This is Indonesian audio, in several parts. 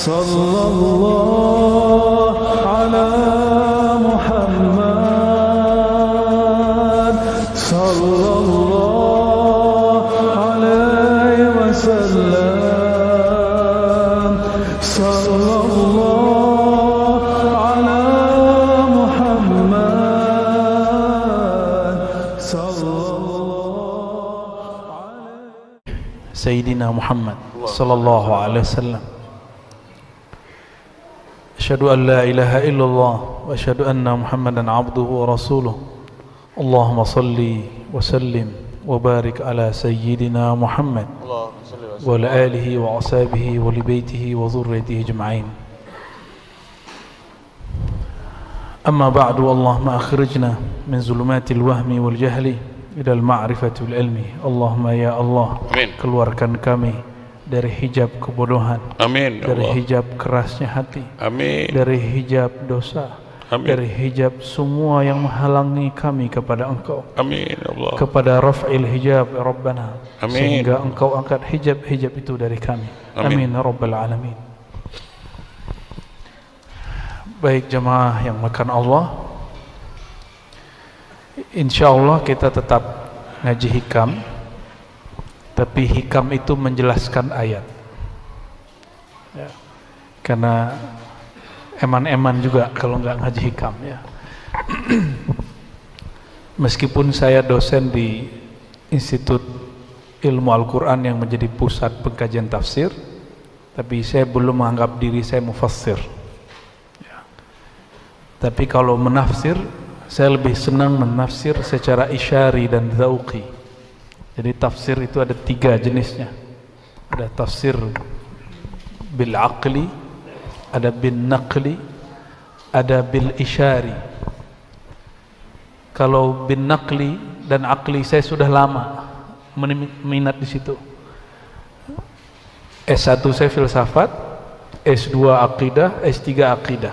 Sallallahu ala Muhammad Sallallahu alaihi wasallam Sallallahu ala Muhammad Sallallahu alaihi Sayyidina Muhammad sallallahu alaihi wasallam. Asyhadu an la ilaha illallah wa asyhadu anna Muhammadan abduhu wa rasuluh. Allahumma salli wa sallim wa barik ala sayyidina Muhammad wa ala alihi wa ashabihi wa li baitihi wa dhurriyyatihi ajma'in. Amma ba'du, Allahumma akhrijna min zulumatil wahmi wal jahli ila al ma'rifati wal ilmi. Allahumma ya Allah, keluarkan kami dari hijab kebodohan, amin, dari Allah. Hijab kerasnya hati, amin, dari hijab dosa, amin, dari hijab semua yang menghalangi kami kepada Engkau, amin, Allah, kepada raf'il hijab ya Rabbana, amin, sehingga Engkau angkat hijab-hijab itu dari kami, amin, ya Rabbal Alamin. Baik jemaah yang makan Allah, insyaallah kita tetap ngaji hikam. Tapi hikam itu menjelaskan ayat ya. Karena eman-eman juga kalau nggak ngaji hikam ya. Meskipun saya dosen di Institut Ilmu Al-Quran yang menjadi pusat pengkajian tafsir, tapi saya belum menganggap diri saya mufassir ya. Tapi kalau menafsir, saya lebih senang menafsir secara isyari dan dzauqi. Jadi tafsir itu ada 3 jenisnya. Ada tafsir bil aqli, ada bin naqli, ada bil isyari. Kalau bin naqli dan aqli saya sudah lama minat di situ. S1 saya filsafat, S2 akidah, S3 akidah.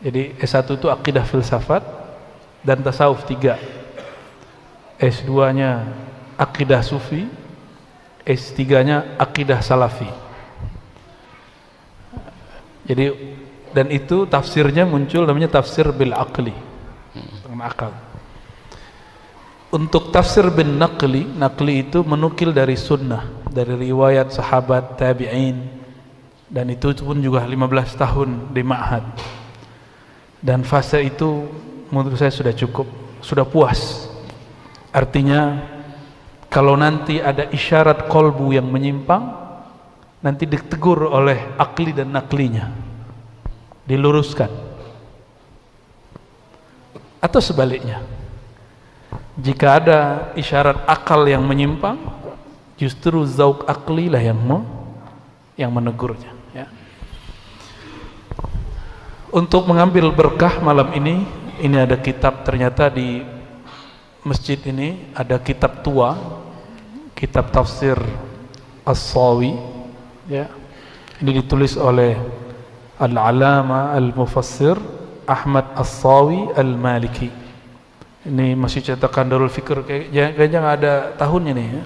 Jadi S1 itu akidah filsafat dan tasawuf 3. S2-nya akidah sufi, S3-nya akidah salafi. Jadi dan itu tafsirnya muncul namanya tafsir bil aqli, dengan akal. Untuk tafsir bin naqli, naqli itu menukil dari sunnah, dari riwayat sahabat, tabi'in, dan itu pun juga 15 tahun di ma'had. Dan fase itu menurut saya sudah cukup, sudah puas. Artinya kalau nanti ada isyarat kolbu yang menyimpang, nanti ditegur oleh akli dan naklinya, diluruskan. Atau sebaliknya, jika ada isyarat akal yang menyimpang, justru zauk akli lah yang menegurnya ya. Untuk mengambil berkah malam ini ada kitab, ternyata di masjid ini ada kitab tua, kitab tafsir As-Sawi ya. Ini ditulis oleh Al-Alama Al-Mufassir Ahmad As-Sawi Al-Maliki. Ini masih cetakan Darul Fikr, kayaknya nggak ada tahunnya nih ya.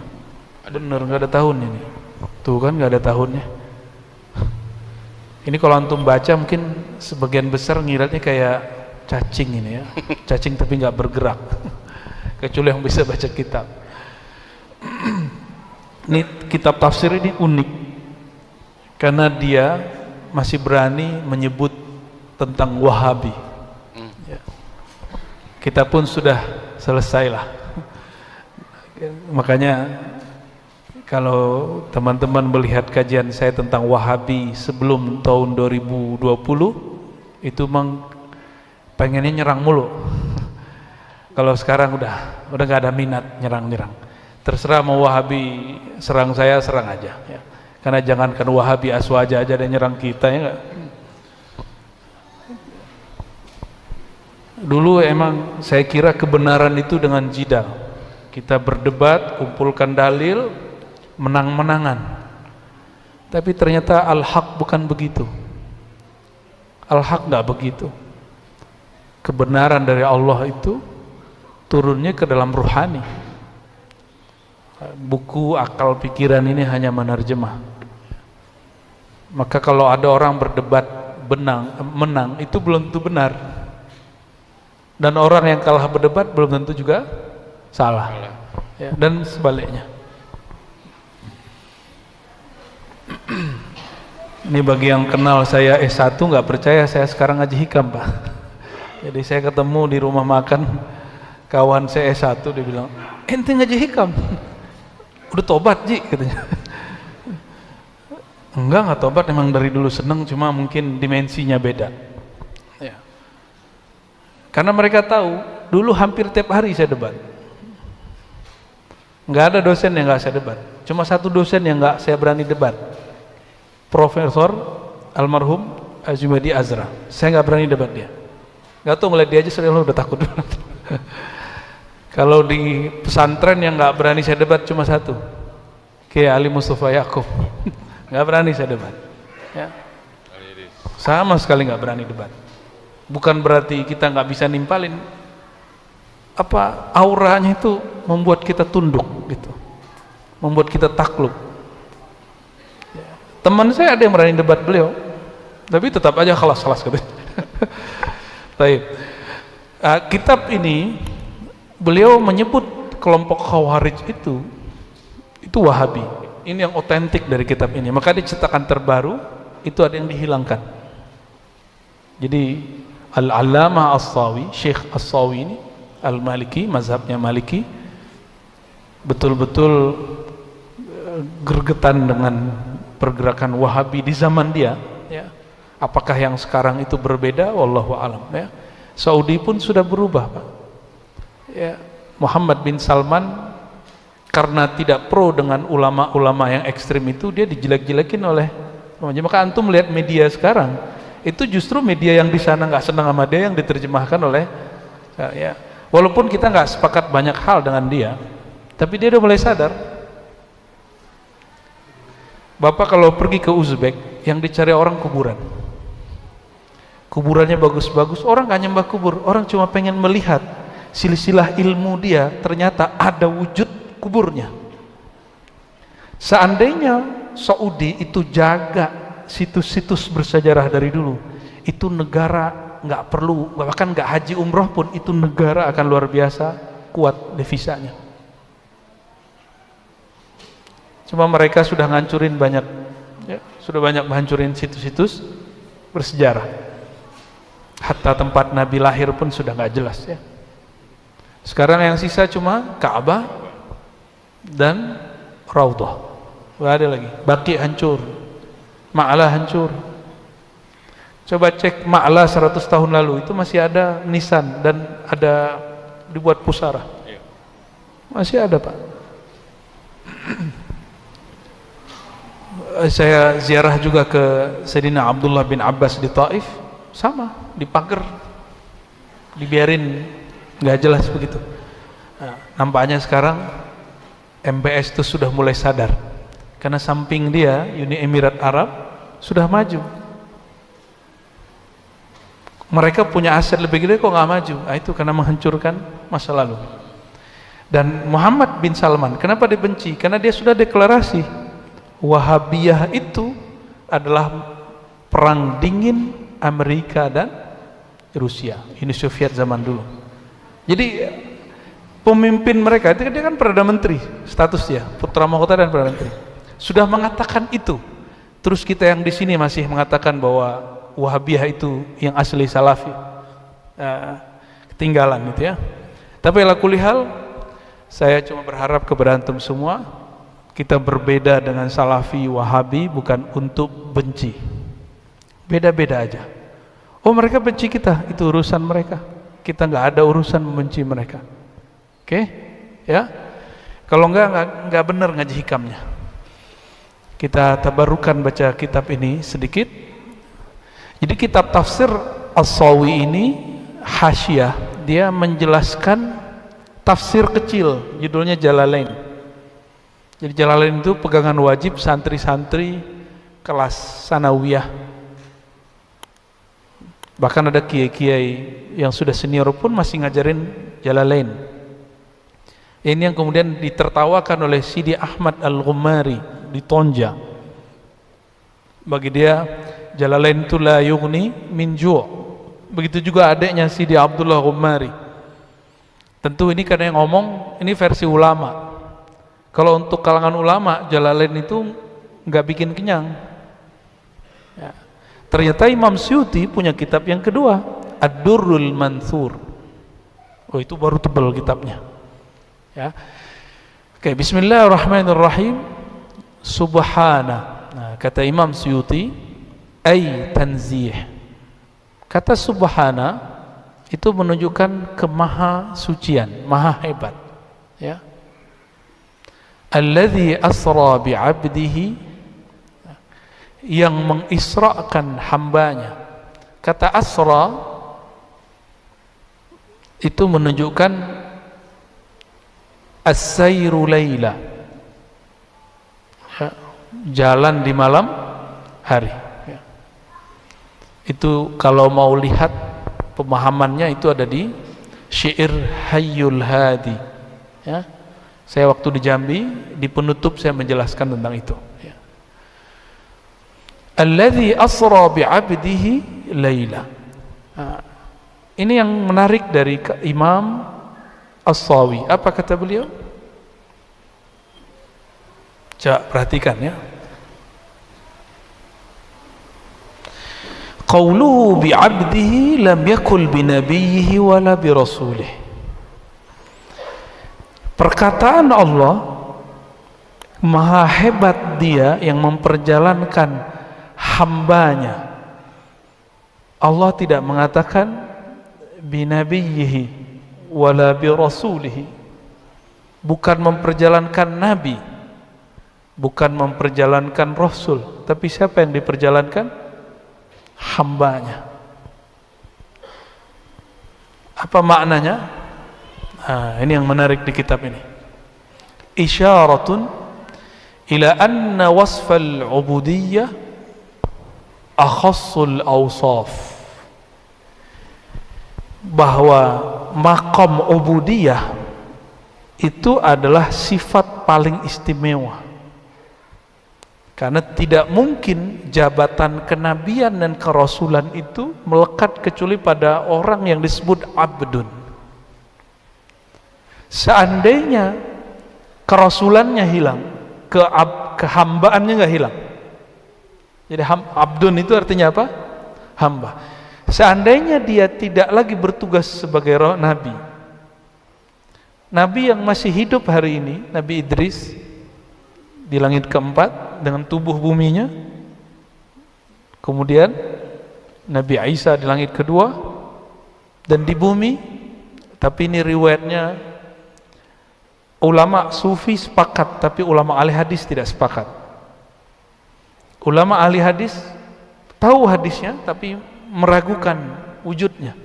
Bener nggak ada tahunnya nih. Tuh kan nggak ada tahunnya. Ini kalau antum baca mungkin sebagian besar ngiratnya kayak cacing ini ya. Cacing tapi nggak bergerak. Kecuali yang bisa baca kitab. Ini kitab tafsir ini unik karena dia masih berani menyebut tentang Wahabi ya. Kita pun sudah selesai lah. Makanya kalau teman-teman melihat kajian saya tentang Wahabi sebelum tahun 2020, itu memang pengennya nyerang mulu. Kalau sekarang udah gak ada minat nyerang. Terserah mau Wahabi serang saya, serang aja ya. Karena jangankan Wahabi Aswaja aja ada nyerang kita ya gak? Dulu emang saya kira kebenaran itu dengan jidal. Kita berdebat, kumpulkan dalil, menang-menangan. Tapi ternyata al-haq bukan begitu. Al-haq gak begitu. Kebenaran dari Allah itu turunnya ke dalam ruhani. Buku akal pikiran ini hanya menerjemah. Maka kalau ada orang berdebat menang itu belum tentu benar, dan orang yang kalah berdebat belum tentu juga salah, ya, dan sebaliknya. Ini bagi yang kenal saya S1 nggak percaya saya sekarang ngaji hikam, Pak. Jadi saya ketemu di rumah makan kawan saya S1, dia bilang, ente ngaji hikam? Udah tobat, Ji, katanya. Enggak tobat, emang dari dulu seneng, cuma mungkin dimensinya beda, ya. Karena mereka tahu dulu hampir tiap hari saya debat. Nggak ada dosen yang nggak saya debat, cuma satu dosen yang nggak saya berani debat, Profesor almarhum Azumadi Azra. Saya nggak berani debat dia. Nggak tahu, ngeliat dia aja saya udah takut. Kalau di pesantren yang nggak berani saya debat cuma satu, Kiai Ali Mustafa Yaakob. Nggak berani saya debat, ya. Sama sekali nggak berani debat. Bukan berarti kita nggak bisa nimpalin, auranya itu membuat kita tunduk gitu, membuat kita takluk. Teman saya ada yang berani debat beliau, tapi tetap aja kelas katanya. Baik. Kitab ini beliau menyebut kelompok Khawarij itu Wahabi. Ini yang otentik dari kitab ini. Maka di cetakan terbaru itu ada yang dihilangkan. Jadi Al-Allamah As-Sawi, Syekh As-Sawi ini Al-Maliki, mazhabnya Maliki, betul-betul gergetan dengan pergerakan Wahabi di zaman dia, ya. Apakah yang sekarang itu berbeda? Wallahu alam, ya. Saudi pun sudah berubah, Pak. Ya, Muhammad bin Salman karena tidak pro dengan ulama-ulama yang ekstrim itu, dia dijelek-jelekin oleh, maka antum melihat media sekarang itu justru media yang di sana nggak senang sama dia yang diterjemahkan oleh, ya. Walaupun kita nggak sepakat banyak hal dengan dia, tapi dia udah mulai sadar. Bapak kalau pergi ke Uzbek, yang dicari orang kuburan, kuburannya bagus-bagus, orang nggak nyembah kubur, orang cuma pengen melihat silsilah ilmu dia, ternyata ada wujud kuburnya. Seandainya Saudi itu jaga situs-situs bersejarah dari dulu, itu negara nggak perlu, bahkan nggak haji umroh pun, itu negara akan luar biasa kuat devisanya. Cuma mereka sudah ngancurin banyak, ya, sudah banyak menghancurin situs-situs bersejarah. Hatta tempat Nabi lahir pun sudah nggak jelas, ya. Sekarang yang sisa cuma Ka'bah dan Raudhah, nggak ada lagi. Baqi hancur, Ma'lah hancur. Coba cek Ma'lah 100 tahun lalu, itu masih ada nisan dan ada dibuat pusara, masih ada, Pak. Saya ziarah juga ke Sayyidina Abdullah bin Abbas di Taif, sama, di pagar, dibiarin nggak jelas begitu. Nah, nampaknya sekarang MBS itu sudah mulai sadar, karena samping dia Uni Emirat Arab sudah maju. Mereka punya aset lebih gede kok nggak maju. Nah, itu karena menghancurkan masa lalu. Dan Muhammad bin Salman kenapa dibenci? Karena dia sudah deklarasi Wahabiyah itu adalah perang dingin Amerika dan Rusia, Uni Soviet zaman dulu. Jadi pemimpin mereka itu, dia kan Perdana Menteri status dia, putra mahkota dan Perdana Menteri, sudah mengatakan itu. Terus kita yang di sini masih mengatakan bahwa Wahabiyah itu yang asli Salafi, ketinggalan itu, ya. Tapi ala kulli hal, saya cuma berharap kepada antum semua, kita berbeda dengan Salafi Wahabi bukan untuk benci, beda-beda aja. Oh, mereka benci kita, itu urusan mereka, kita nggak ada urusan membenci mereka. Oke, ya. Kalau nggak benar ngaji hikamnya. Kita tabarukan baca kitab ini sedikit. Jadi kitab tafsir As-Sawi ini hasyiah, dia menjelaskan tafsir kecil, judulnya Jalalain. Jadi Jalalain itu pegangan wajib santri-santri kelas sanawiyah. Bahkan ada kiai-kiai yang sudah senior pun masih ngajarin Jalalain. Ini yang kemudian ditertawakan oleh Sidi Ahmad Al-Ghumari di Tonja. Bagi dia Jalalain itu la yughni min ju'. Begitu juga adiknya Sidi Abdullah Ghumari. Tentu ini karena yang ngomong ini versi ulama. Kalau untuk kalangan ulama, Jalalain itu nggak bikin kenyang. Ya. Ternyata Imam Suyuti punya kitab yang kedua, Ad-Durrul Mansur. Oh, itu baru tebal kitabnya. Ya. Oke, bismillahirrahmanirrahim. Subhana. Nah, kata Imam Suyuti, ay tanzih. Kata subhana itu menunjukkan kemaha sucian, maha hebat. Ya. Alladzi asra bi'abdihi, yang mengisrakan hambanya. Kata asra itu menunjukkan as-sayru laila, ya, jalan di malam hari. Ya. Itu kalau mau lihat pemahamannya itu ada di syair Hayyul Hadi. Ya. Saya waktu di Jambi, di penutup saya menjelaskan tentang itu. Ya. Alladzi asra bi'abdihi laila. Nah, ini yang menarik dari Imam As-Sawi. Apa kata beliau? Coba perhatikan ya. Qauluhu bi'abdihi lam yakul binabiyhi wala birasulihi. Perkataan Allah, maha hebat dia yang memperjalankan hambanya. Allah tidak mengatakan binabiyhi wala birasulihi, bukan memperjalankan nabi, bukan memperjalankan rasul, tapi siapa yang diperjalankan? Hambanya. Apa maknanya? Nah, ini yang menarik di kitab ini. Isyaratun ila anna wasfal ubudiyyah akhassul awsaf, bahwa maqam ubudiyah itu adalah sifat paling istimewa, karena tidak mungkin jabatan kenabian dan kerasulan itu melekat kecuali pada orang yang disebut abdun. Seandainya kerasulannya hilang, kehambaannya nggak hilang. Jadi abdun itu artinya apa? Hamba. Seandainya dia tidak lagi bertugas sebagai nabi, nabi yang masih hidup hari ini, Nabi Idris di langit keempat dengan tubuh buminya, kemudian Nabi Isa di langit kedua dan di bumi. Tapi ini riwayatnya ulama sufi sepakat, tapi ulama ahli hadis tidak sepakat. Ulama ahli hadis tahu hadisnya tapi meragukan wujudnya,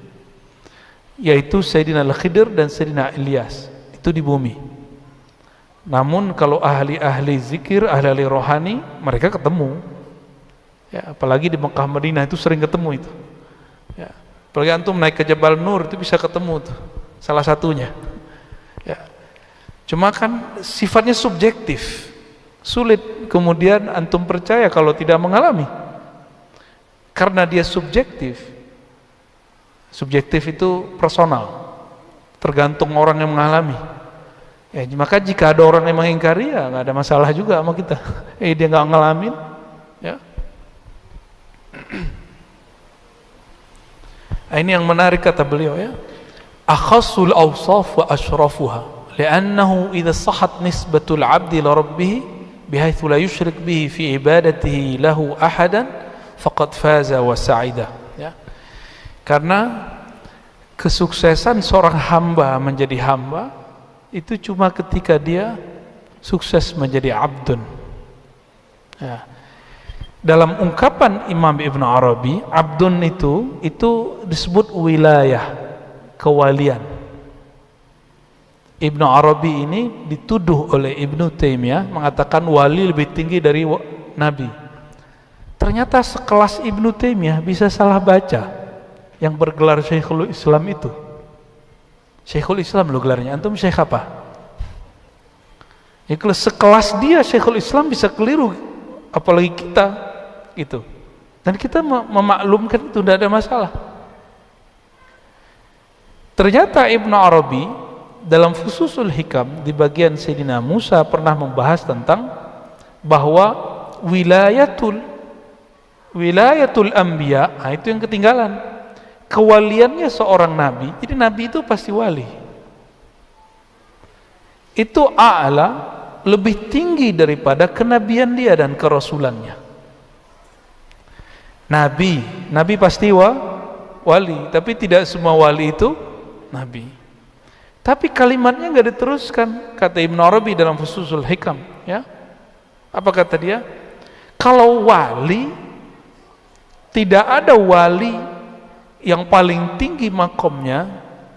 yaitu Sayyidina Al-Khidir dan Sayyidina Ilyas, itu di bumi. Namun kalau ahli-ahli zikir, ahli-ahli rohani, mereka ketemu. Ya, apalagi di Mekah Madinah itu sering ketemu itu. Ya, apalagi antum naik ke Jabal Nur itu bisa ketemu tuh, salah satunya. Ya. Cuma kan sifatnya subjektif, sulit kemudian antum percaya kalau tidak mengalami, karena dia subjektif. Subjektif itu personal, tergantung orang yang mengalami. Ya, maka jika ada orang yang mengingkari, ya nggak ada masalah juga sama kita. Dia nggak ngalamin, ya. Ini yang menarik kata beliau ya. Akhassul awsaf wa ashrafuha. لأنه إذا صحت نسبة العبد لربه بحيث لا يشرك به في عبادته له أحدا فقد فاز وسعد. Ya. Karena kesuksesan seorang hamba menjadi hamba itu cuma ketika dia sukses menjadi abdun. Ya. Dalam ungkapan Imam Ibn Arabi, abdun itu disebut wilayah, kewalian. Ibnu Arabi ini dituduh oleh Ibnu Taimiyah mengatakan wali lebih tinggi dari nabi. Ternyata sekelas Ibnu Taimiyah bisa salah baca yang bergelar Syekhul Islam itu. Syekhul Islam lo gelarnya, antum syekh apa? Ya, kalau sekelas dia Syekhul Islam bisa keliru, apalagi kita gitu. Dan kita memaklumkan itu, tidak ada masalah. Ternyata Ibnu Arabi dalam Fususul Hikam di bagian Sayyidina Musa pernah membahas tentang bahwa wilayatul anbiya, itu yang ketinggalan. Kewaliannya seorang nabi, jadi nabi itu pasti wali. Itu a'la, lebih tinggi daripada kenabian dia dan kerasulannya. Nabi pasti wali, tapi tidak semua wali itu nabi. Tapi kalimatnya nggak diteruskan, kata Ibnu Arabi dalam Fususul Hikam, ya. Apa kata dia? Kalau wali, tidak ada wali yang paling tinggi makomnya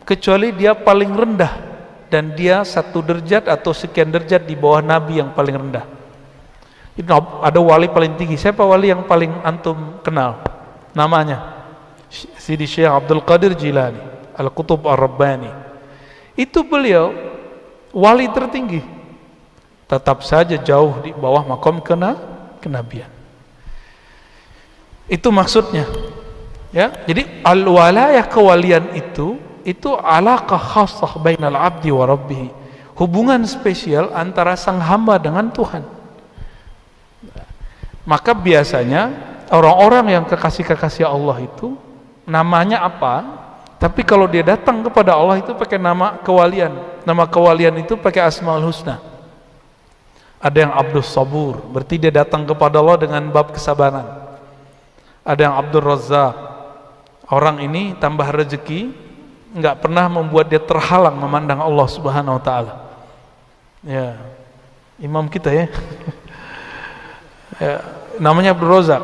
kecuali dia paling rendah, dan dia 1 derajat atau sekian derajat di bawah nabi yang paling rendah. Ada wali paling tinggi. Siapa wali yang paling antum kenal? Namanya Sidi Syekh Abdul Qadir Jilani Al-Qutub Ar-Rabbani. Itu beliau wali tertinggi, tetap saja jauh di bawah makom kenabian. Itu maksudnya, ya. Jadi al-walayah, kewalian itu alaqah khassah bainal abdi wa rabbih, hubungan spesial antara sang hamba dengan Tuhan. Maka biasanya orang-orang yang kekasih-kekasih Allah itu namanya apa, tapi kalau dia datang kepada Allah itu pakai nama kewalian. Nama kewalian itu pakai Asmaul Husna. Ada yang Abdus Sabur, berarti dia datang kepada Allah dengan bab kesabaran. Ada yang Abdul Razzaq, orang ini tambah rezeki, nggak pernah membuat dia terhalang memandang Allah Subhanahu wa Ta'ala. Ya, imam kita ya. Ya, namanya Abdul Razzaq.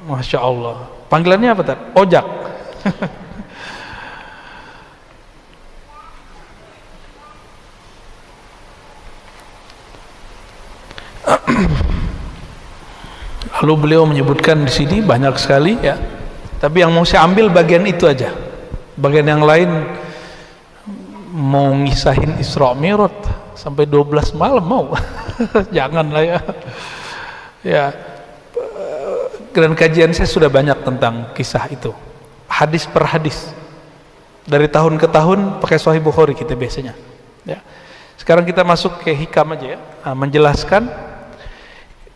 Masya Allah. Panggilannya apa tadi? Ojak. Lalu beliau menyebutkan di sini banyak sekali, ya. Tapi yang mau saya ambil bagian itu aja. Bagian yang lain mau ngisahin Isra Mi'raj sampai 12 malam mau. Janganlah ya. Ya. Dan kajian saya sudah banyak tentang kisah itu. Hadis per hadis. Dari tahun ke tahun pakai Sahih Bukhari kita biasanya. Ya. Sekarang kita masuk ke hikam aja ya. Nah, menjelaskan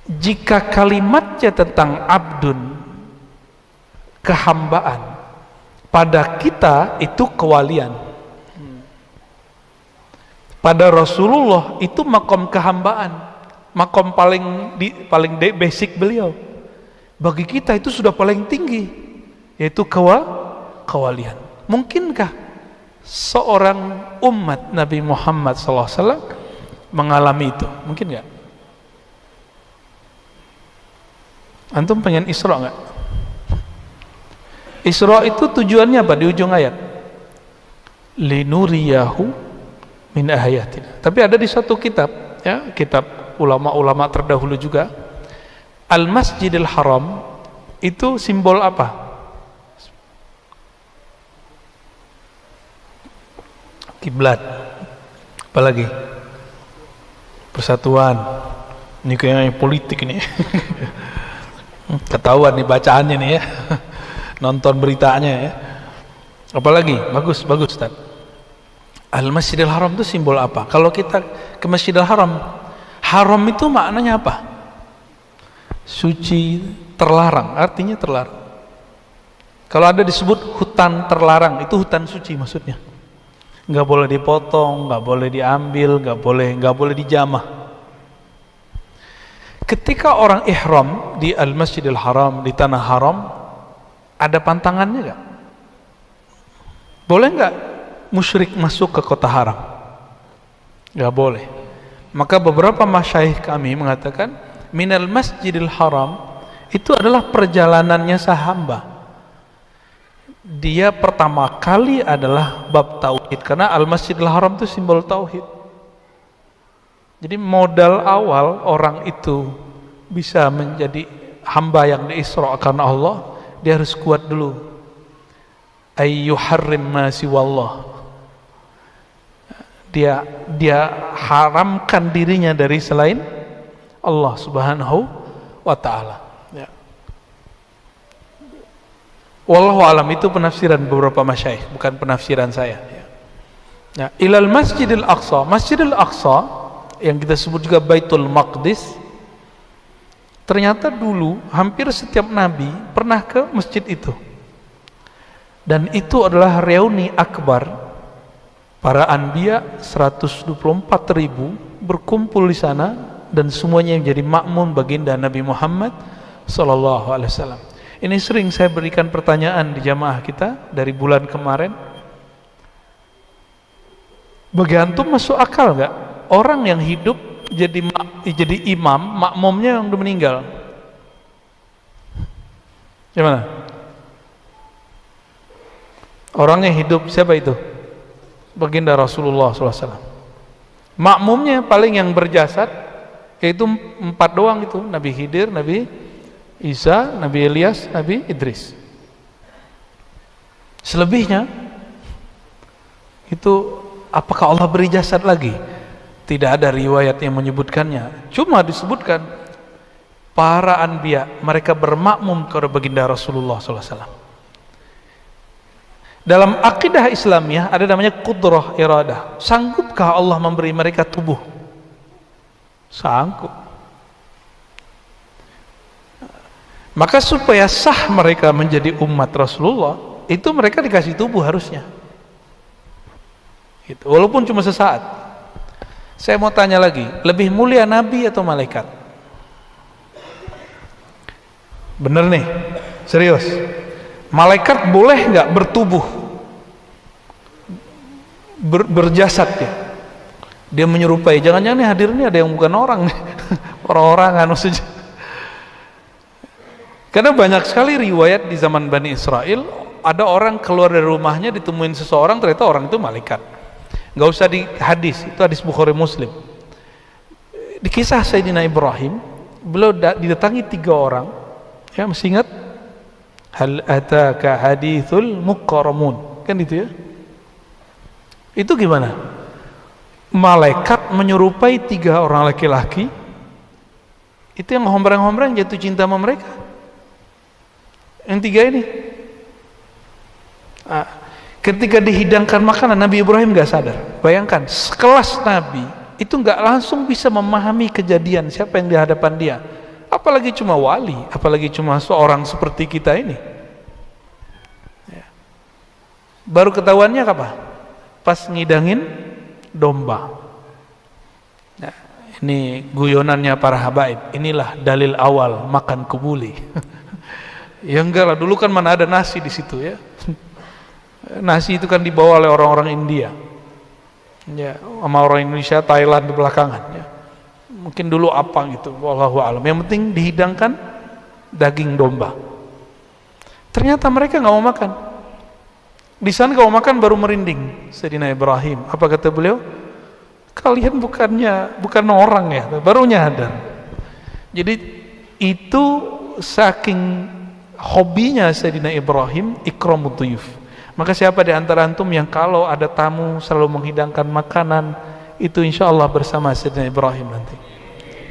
jika kalimatnya tentang abdun, kehambaan, pada kita itu kewalian, pada Rasulullah itu makom kehambaan, makom paling basic beliau. Bagi kita itu sudah paling tinggi, yaitu kewalian. Mungkinkah seorang umat Nabi Muhammad SAW mengalami itu? Mungkin nggak? Antum pengen Isra nggak? Isra itu tujuannya apa di ujung ayat? Linuriyahu min ayatina. Tapi ada di satu kitab, ya, kitab ulama-ulama terdahulu juga, Al-Masjidil Haram itu simbol apa? Kiblat. Apalagi? Persatuan. Ini kayaknya politik ini. Ketahuan nih bacaannya nih ya. Nonton beritanya ya. Apalagi? Bagus Ustaz. Al-Masjidil Haram itu simbol apa? Kalau kita ke Masjidil Haram, haram itu maknanya apa? Suci, terlarang, artinya terlarang. Kalau ada disebut hutan terlarang, itu hutan suci maksudnya. Nggak boleh dipotong, nggak boleh diambil, nggak boleh dijamah. Ketika orang ihram di Al-Masjidil Haram, di tanah haram, ada pantangannya nggak? Boleh nggak musyrik masuk ke kota haram? Nggak boleh. Maka beberapa masyayikh kami mengatakan minal Masjidil Haram itu adalah perjalanannya sahamba. Dia pertama kali adalah bab tauhid, karena Al-Masjidil Haram itu simbol tauhid. Jadi modal awal orang itu bisa menjadi hamba yang diisrakan Allah, dia harus kuat dulu. Ayyuharrim ma siwallah. Dia haramkan dirinya dari selain Allah Subhanahu wa ta'ala. Ya. Wallahu alam, itu penafsiran beberapa masyayikh, bukan penafsiran saya. Ya, ilal Masjidil Aqsa. Masjidil Aqsa yang kita sebut juga Baitul Maqdis, ternyata dulu hampir setiap nabi pernah ke masjid itu. Dan itu adalah reuni akbar para anbiya 124.000 berkumpul di sana, dan semuanya yang jadi makmum baginda Nabi Muhammad sallallahu alaihi wasallam. Ini sering saya berikan pertanyaan di jamaah kita dari bulan kemarin. Bagi antum masuk akal nggak orang yang hidup jadi imam, makmumnya yang udah meninggal? Gimana? Orang yang hidup siapa itu? Baginda Rasulullah SAW. Makmumnya paling yang berjasad yaitu 4 doang itu, Nabi Khidir, Nabi Isa, Nabi Ilyas, Nabi Idris. Selebihnya itu apakah Allah beri jasad lagi? Tidak ada riwayat yang menyebutkannya. Cuma disebutkan para anbiya mereka bermakmum kepada baginda Rasulullah SAW. Dalam akidah Islamiyah ada namanya qudrah iradah. Sanggupkah Allah memberi mereka tubuh? Sanggup. Maka supaya sah mereka menjadi umat Rasulullah, itu mereka dikasih tubuh harusnya. Gitu. Walaupun cuma sesaat. Saya mau tanya lagi, lebih mulia nabi atau malaikat? Bener nih, serius. Malaikat boleh nggak bertubuh, berjasad ya? Dia menyerupai. Jangan-jangan nih hadir ini ada yang bukan orang nih, orang-orang anu saja. Karena banyak sekali riwayat di zaman Bani Israel, ada orang keluar dari rumahnya ditemuin seseorang, ternyata orang itu malaikat. Nggak usah di hadis, itu hadis Bukhari Muslim. Di kisah Sayyidina Ibrahim, beliau didatangi 3 orang, ya masih ingat? Hal ataka hadithul mukarramun, kan itu ya? Itu gimana? Malaikat menyerupai 3 orang laki-laki, itu yang hombrang-hombrang jatuh cinta sama mereka. Yang 3 ini, ketika dihidangkan makanan, Nabi Ibrahim gak sadar. Bayangkan, sekelas Nabi itu gak langsung bisa memahami kejadian siapa yang di hadapan dia, apalagi cuma wali, apalagi cuma seorang seperti kita ini. Baru ketahuannya kapan? Pas ngidangin domba. Nah, ini guyonannya para habaib. Inilah dalil awal makan kebuli. Ya enggak lah, dulu kan mana ada nasi di situ ya. Nasi itu kan dibawa oleh orang-orang India, ya, sama orang Indonesia, Thailand di belakangan. Ya. Mungkin dulu apa gitu, wallahu alam. Yang penting dihidangkan daging domba. Ternyata mereka nggak mau makan. Di sana nggak mau makan, baru merinding Sayyidina Ibrahim. Apa kata beliau? Kalian bukan orang ya, baru nyadar. Jadi itu saking hobinya Sayyidina Ibrahim ikramut dhuyuf. Maka siapa di antara antum yang kalau ada tamu selalu menghidangkan makanan, itu insya Allah bersama Sayyidina Ibrahim nanti.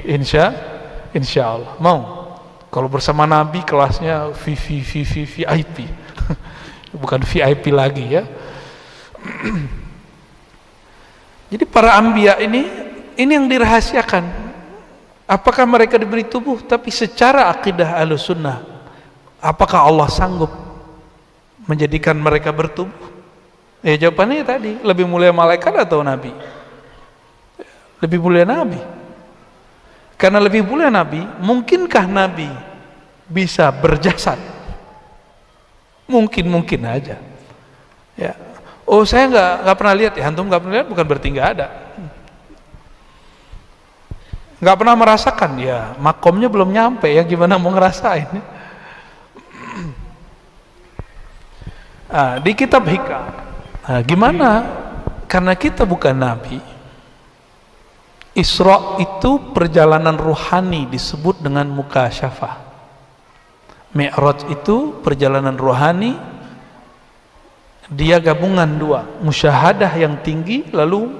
Insya Allah. Mau? Kalau bersama Nabi kelasnya VIP. Bukan VIP lagi ya. Jadi para anbiya ini yang dirahasiakan. Apakah mereka diberi tubuh? Tapi secara akidah Ahlussunnah, apakah Allah sanggup menjadikan mereka bertubuh? Ya jawabannya tadi, lebih mulia malaikat atau nabi? Lebih mulia nabi. Karena lebih mulia nabi, mungkinkah nabi bisa berjasad? Mungkin aja. Ya. Oh, saya nggak pernah lihat ya. Antum nggak pernah lihat bukan berarti nggak ada. Nggak pernah merasakan, ya makomnya belum nyampe ya, gimana mau ngerasain? Di kitab Hikam, gimana? Karena kita bukan nabi. Isra itu perjalanan ruhani disebut dengan mukasyafah. Mi'raj itu perjalanan rohani, dia gabungan 2, musyahadah yang tinggi, lalu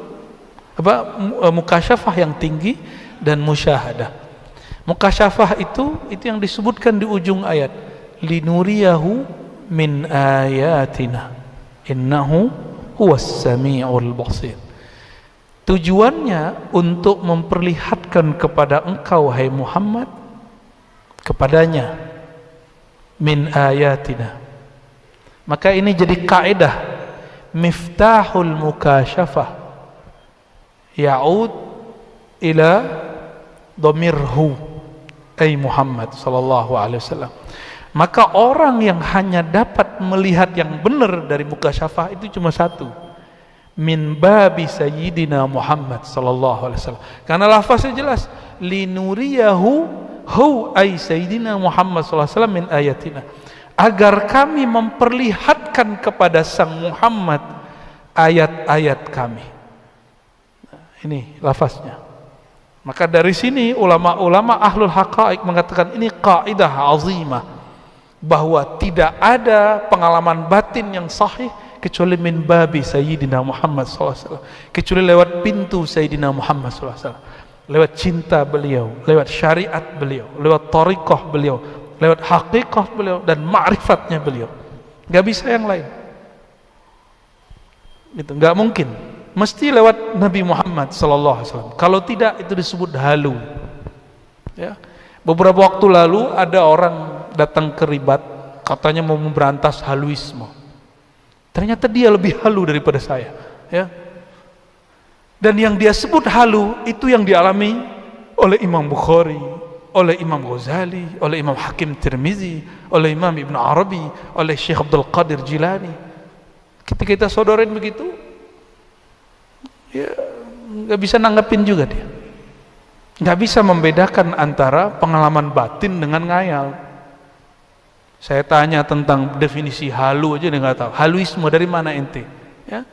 mukasyafah yang tinggi dan musyahadah. Mukasyafah itu yang disebutkan di ujung ayat, linuriyahu min ayatina innahu huwas sami'ul basir. Tujuannya untuk memperlihatkan kepada engkau hai Muhammad, kepadanya, min ayatina. Maka ini jadi kaidah miftahul mukasyafah ya'ud ila dhamirhu ay Muhammad sallallahu alaihi wasallam. Maka orang yang hanya dapat melihat yang benar dari mukasyafah itu cuma satu, min babi sayyidina Muhammad sallallahu alaihi wasallam. Karena lafaznya jelas, linuriyahu hu ay sayyidina Muhammad sallallahu alaihi wasallam min ayatina, agar kami memperlihatkan kepada sang Muhammad ayat-ayat kami. Nah, ini lafaznya. Maka dari sini ulama-ulama ahlul haqaiq mengatakan ini kaidah azimah, bahwa tidak ada pengalaman batin yang sahih kecuali min babi Sayyidina Muhammad SAW, kecuali lewat pintu Sayyidina Muhammad SAW, lewat cinta beliau, lewat syariat beliau, lewat thariqah beliau, lewat haqiqah beliau dan ma'rifatnya beliau. Gak bisa yang lain itu, gak mungkin, mesti lewat Nabi Muhammad SAW. Kalau tidak itu disebut halu ya. Beberapa waktu lalu ada orang datang ke Ribat, katanya mau memberantas haluisme. Ternyata dia lebih halu daripada saya ya. Dan yang dia sebut halu itu yang dialami oleh Imam Bukhari, oleh Imam Ghazali, oleh Imam Hakim Tirmizi, oleh Imam Ibn Arabi, oleh Syekh Abdul Qadir Jilani. Ketika kita sodorin begitu ya gak bisa nanggepin juga dia, gak bisa membedakan antara pengalaman batin dengan ngayal. Saya tanya tentang definisi halu aja dia nggak tahu. Haluisme dari mana ente? Ya,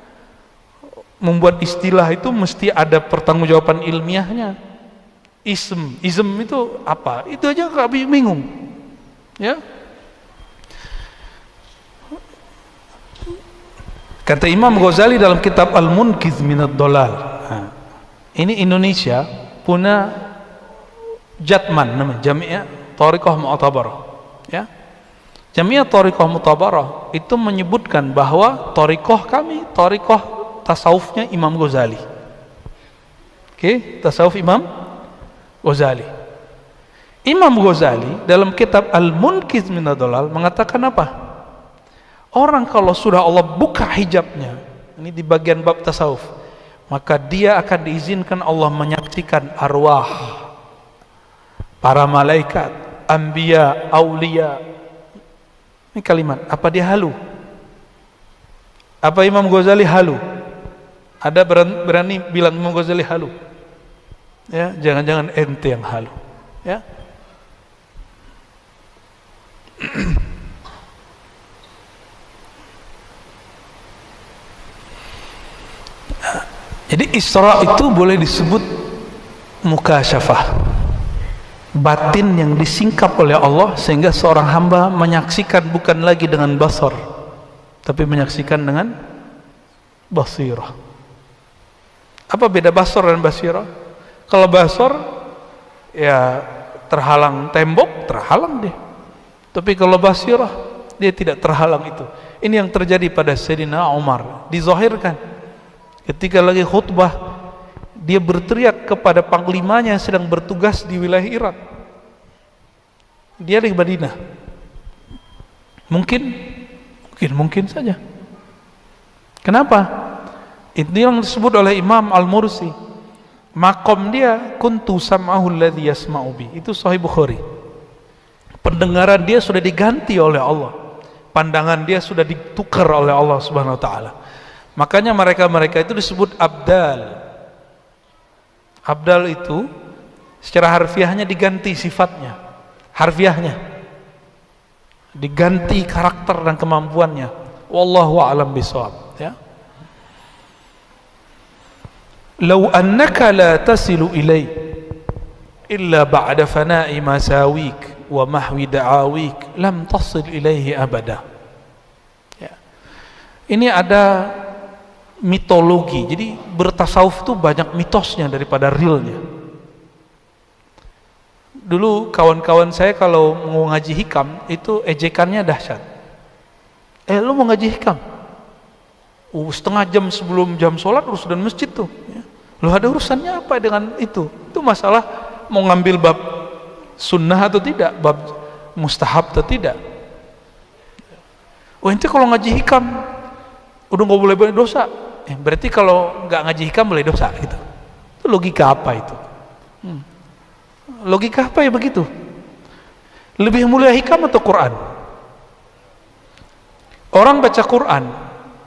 membuat istilah itu mesti ada pertanggungjawaban ilmiahnya. Ism itu apa? Itu aja nggak bingung. Ya. Kata Imam Ghazali dalam kitab Al-Munqiz Minad Dhalal. Nah, ini Indonesia punya Jatman namanya, Jami'ah Thariqah Mu'tabarah. Ya. Jami'ah Thariqah Mu'tabarah itu menyebutkan bahwa thariqah kami, thariqah tasawufnya Imam Ghazali. Oke, tasawuf Imam Ghazali. Imam Ghazali dalam kitab Al-Munqiz Minad Dhalal mengatakan apa? Orang kalau sudah Allah buka hijabnya, ini di bagian bab tasawuf, maka dia akan diizinkan Allah menyaksikan arwah, para malaikat, anbiya, aulia. Ini kalimat, apa dia halu? Apa Imam Ghazali halu? Ada berani bilang Imam Ghazali halu? Ya, jangan-jangan ente yang halu. Ya. Jadi Isra itu boleh disebut mukasyafah, batin yang disingkap oleh Allah sehingga seorang hamba menyaksikan bukan lagi dengan basar tapi menyaksikan dengan basirah. Apa beda basar dan basirah? Kalau basar ya terhalang tembok, terhalang dia. Tapi kalau basirah dia tidak terhalang itu. Ini yang terjadi pada Sayyidina Umar, dizahirkan ketika lagi khutbah dia berteriak kepada panglimanya yang sedang bertugas di wilayah Irak. Dia di Madinah. Mungkin saja. Kenapa? Itu yang disebut oleh Imam Al-Mursi. Maqam dia kuntu sam'ahu alladhi yasma'u bi. Itu Sahih Bukhari. Pendengaran dia sudah diganti oleh Allah. Pandangan dia sudah ditukar oleh Allah Subhanahu wa taala. Makanya mereka itu disebut abdal. Abdal itu secara harfiahnya diganti sifatnya, harfiahnya diganti karakter dan kemampuannya. Wallahu a'lam bishawab. Ya. Law annaka la tasilu ilai illa ba'da fana'i masawik wa mahwi da'awik lam tasil ilaihi abada. Ya. Ini ada mitologi. Jadi bertasawuf itu banyak mitosnya daripada realnya. Dulu kawan-kawan saya kalau mau ngaji hikam itu ejekannya dahsyat. Lu mau ngaji hikam? Setengah jam sebelum jam sholat urusan masjid tuh. Lu ada urusannya apa dengan itu? Itu masalah mau ngambil bab sunnah atau tidak, bab mustahab atau tidak. Ente kalau ngaji hikam udah nggak boleh dosa. Berarti kalau nggak ngaji hikam boleh dosa gitu. Itu logika apa itu? Logika apa ya begitu? Lebih mulia hikam atau Quran? Orang baca Quran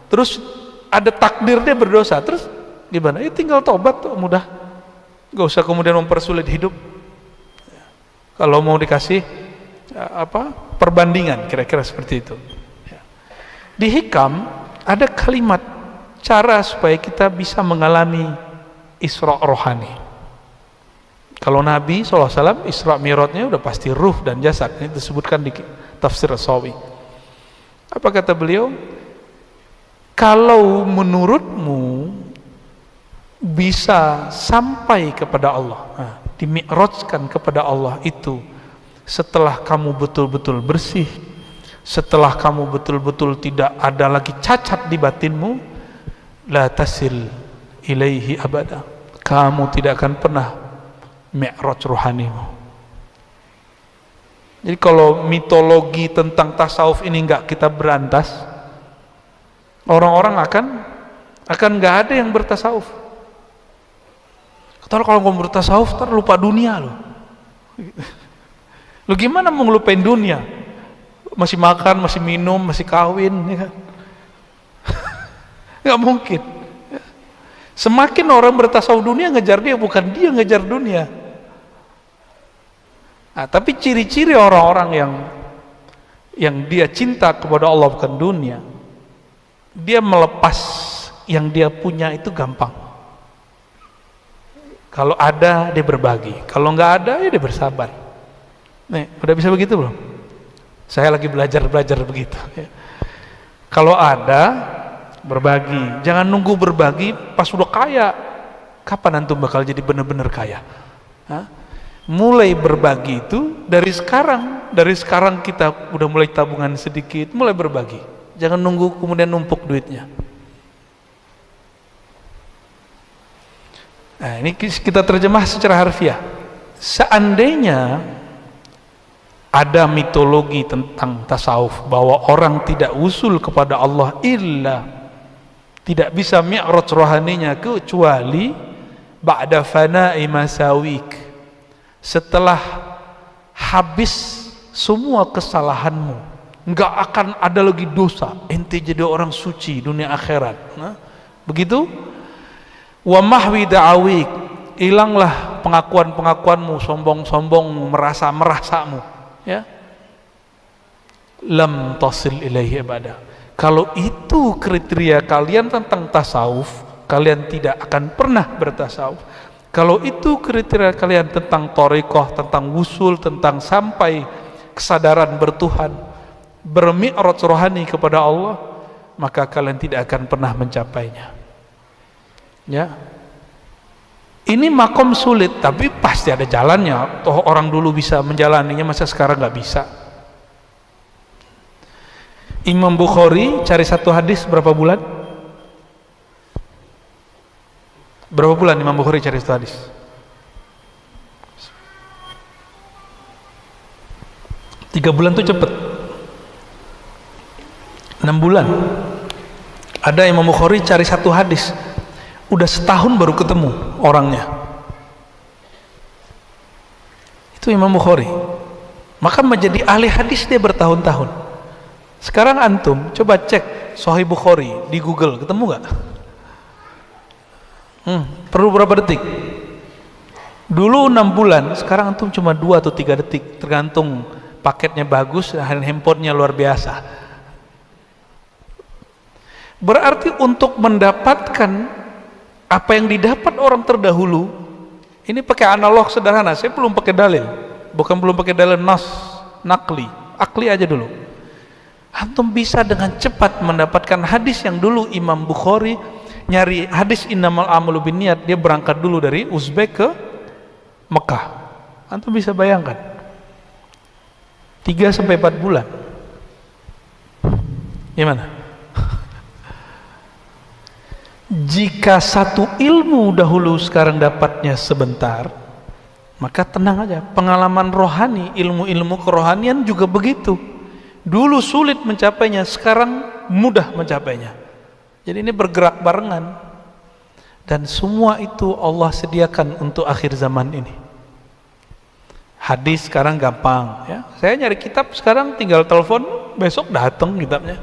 terus ada takdir dia berdosa, terus gimana? Tinggal tobat tuh, mudah. Gak usah kemudian mempersulit hidup. Kalau mau dikasih perbandingan kira-kira seperti itu. Di hikam ada kalimat cara supaya kita bisa mengalami Isra rohani. Kalau Nabi SAW Isra Mi'rajnya udah pasti ruh dan jasad. Ini disebutkan di tafsir As-Sawi. Apa kata beliau? Kalau menurutmu bisa sampai kepada Allah, dimi'rajkan kepada Allah itu setelah kamu betul-betul bersih, setelah kamu betul-betul tidak ada lagi cacat di batinmu, la tasil ilaihi abada, kamu tidak akan pernah mi'raj rohanimu. Jadi kalau mitologi tentang tasawuf ini enggak kita berantas, orang-orang akan nggak ada yang bertasawuf. Kalau ngomong bertasawuf ntar lupa dunia loh. Lu gimana mau ngelupain dunia? Masih makan, masih minum, masih kawin, ya kan? Nggak mungkin. Semakin orang bertasawuf dunia ngejar dia, bukan dia ngejar dunia. Nah, tapi ciri-ciri orang-orang yang dia cinta kepada Allah bukan dunia, dia melepas yang dia punya itu gampang. Kalau ada dia berbagi, kalau nggak ada ya dia bersabar. Nih, udah bisa begitu belum? Saya lagi belajar begitu. Kalau ada berbagi, jangan nunggu berbagi pas udah kaya. Kapan antum bakal jadi benar-benar kaya? Mulai berbagi itu dari sekarang. Dari sekarang kita udah mulai tabungan sedikit, mulai berbagi. Jangan nunggu kemudian numpuk duitnya. Nah, ini kita terjemah secara harfiah. Seandainya ada mitologi tentang tasawuf bahwa orang tidak usul kepada Allah illa, tidak bisa mi'raj rohaninya kecuali ba'da fana'i masawik, setelah habis semua kesalahanmu, nggak akan ada lagi dosa, ente jadi orang suci dunia akhirat. Begitu. Wa mahwi da'awik, hilanglah pengakuan-pengakuanmu, sombong-sombong, merasa-merasamu, ya. Lam tasil ilaihi abada. Kalau itu kriteria kalian tentang tasawuf, kalian tidak akan pernah bertasawuf. Kalau itu kriteria kalian tentang thariqah, tentang wusul, tentang sampai kesadaran bertuhan, bermi'raj rohani kepada Allah, maka kalian tidak akan pernah mencapainya. Ya, ini makom sulit, tapi pasti ada jalannya. Toh orang dulu bisa menjalaninya, masa sekarang nggak bisa? Imam Bukhari cari satu hadis berapa bulan? Berapa bulan Imam Bukhari cari satu hadis? 3 bulan tuh cepet. 6 bulan. Ada Imam Bukhari cari satu hadis, udah setahun baru ketemu orangnya. Itu Imam Bukhari. Maka menjadi ahli hadis dia bertahun-tahun. Sekarang antum coba cek Sahih Bukhari di Google, ketemu gak? Perlu berapa detik? Dulu 6 bulan, sekarang antum cuma 2 atau 3 detik, tergantung paketnya bagus dan handphonenya luar biasa. Berarti untuk mendapatkan apa yang didapat orang terdahulu, ini pakai analog sederhana. Saya belum pakai dalil, belum pakai dalil nas, nakli, akli aja dulu. Antum bisa dengan cepat mendapatkan hadis yang dulu Imam Bukhari nyari hadis innamal a'malu binniyat, dia berangkat dulu dari Uzbek ke Mekah. Antum bisa bayangkan 3 sampai 4 bulan. Gimana? Jika satu ilmu dahulu sekarang dapatnya sebentar, maka tenang aja. Pengalaman rohani, ilmu-ilmu kerohanian juga begitu. Dulu sulit mencapainya, sekarang mudah mencapainya. Jadi ini bergerak barengan. Dan semua itu Allah sediakan untuk akhir zaman ini. Hadis sekarang gampang ya. Saya nyari kitab sekarang tinggal telepon, besok datang kitabnya.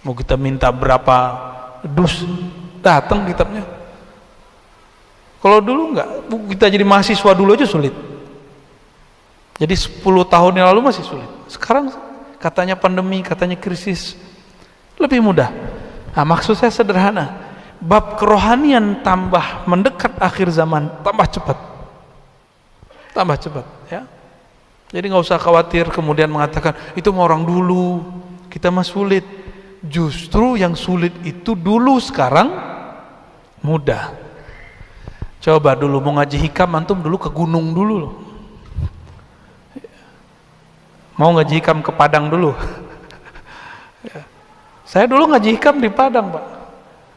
Mau kita minta berapa dus, datang kitabnya. Kalau dulu enggak, kita jadi mahasiswa dulu aja sulit. Jadi 10 tahun yang lalu masih sulit. Sekarang katanya pandemi, katanya krisis, lebih mudah. Nah, maksud saya sederhana. Bab kerohanian tambah mendekat akhir zaman, tambah cepat. Tambah cepat ya. Jadi nggak usah khawatir kemudian mengatakan itu mau orang dulu, kita mah sulit. Justru yang sulit itu dulu, sekarang mudah. Coba dulu mau ngaji hikam, antum dulu ke gunung dulu loh. Mau ngaji hikam ke Padang dulu. Saya dulu ngaji hikam di Padang, Pak.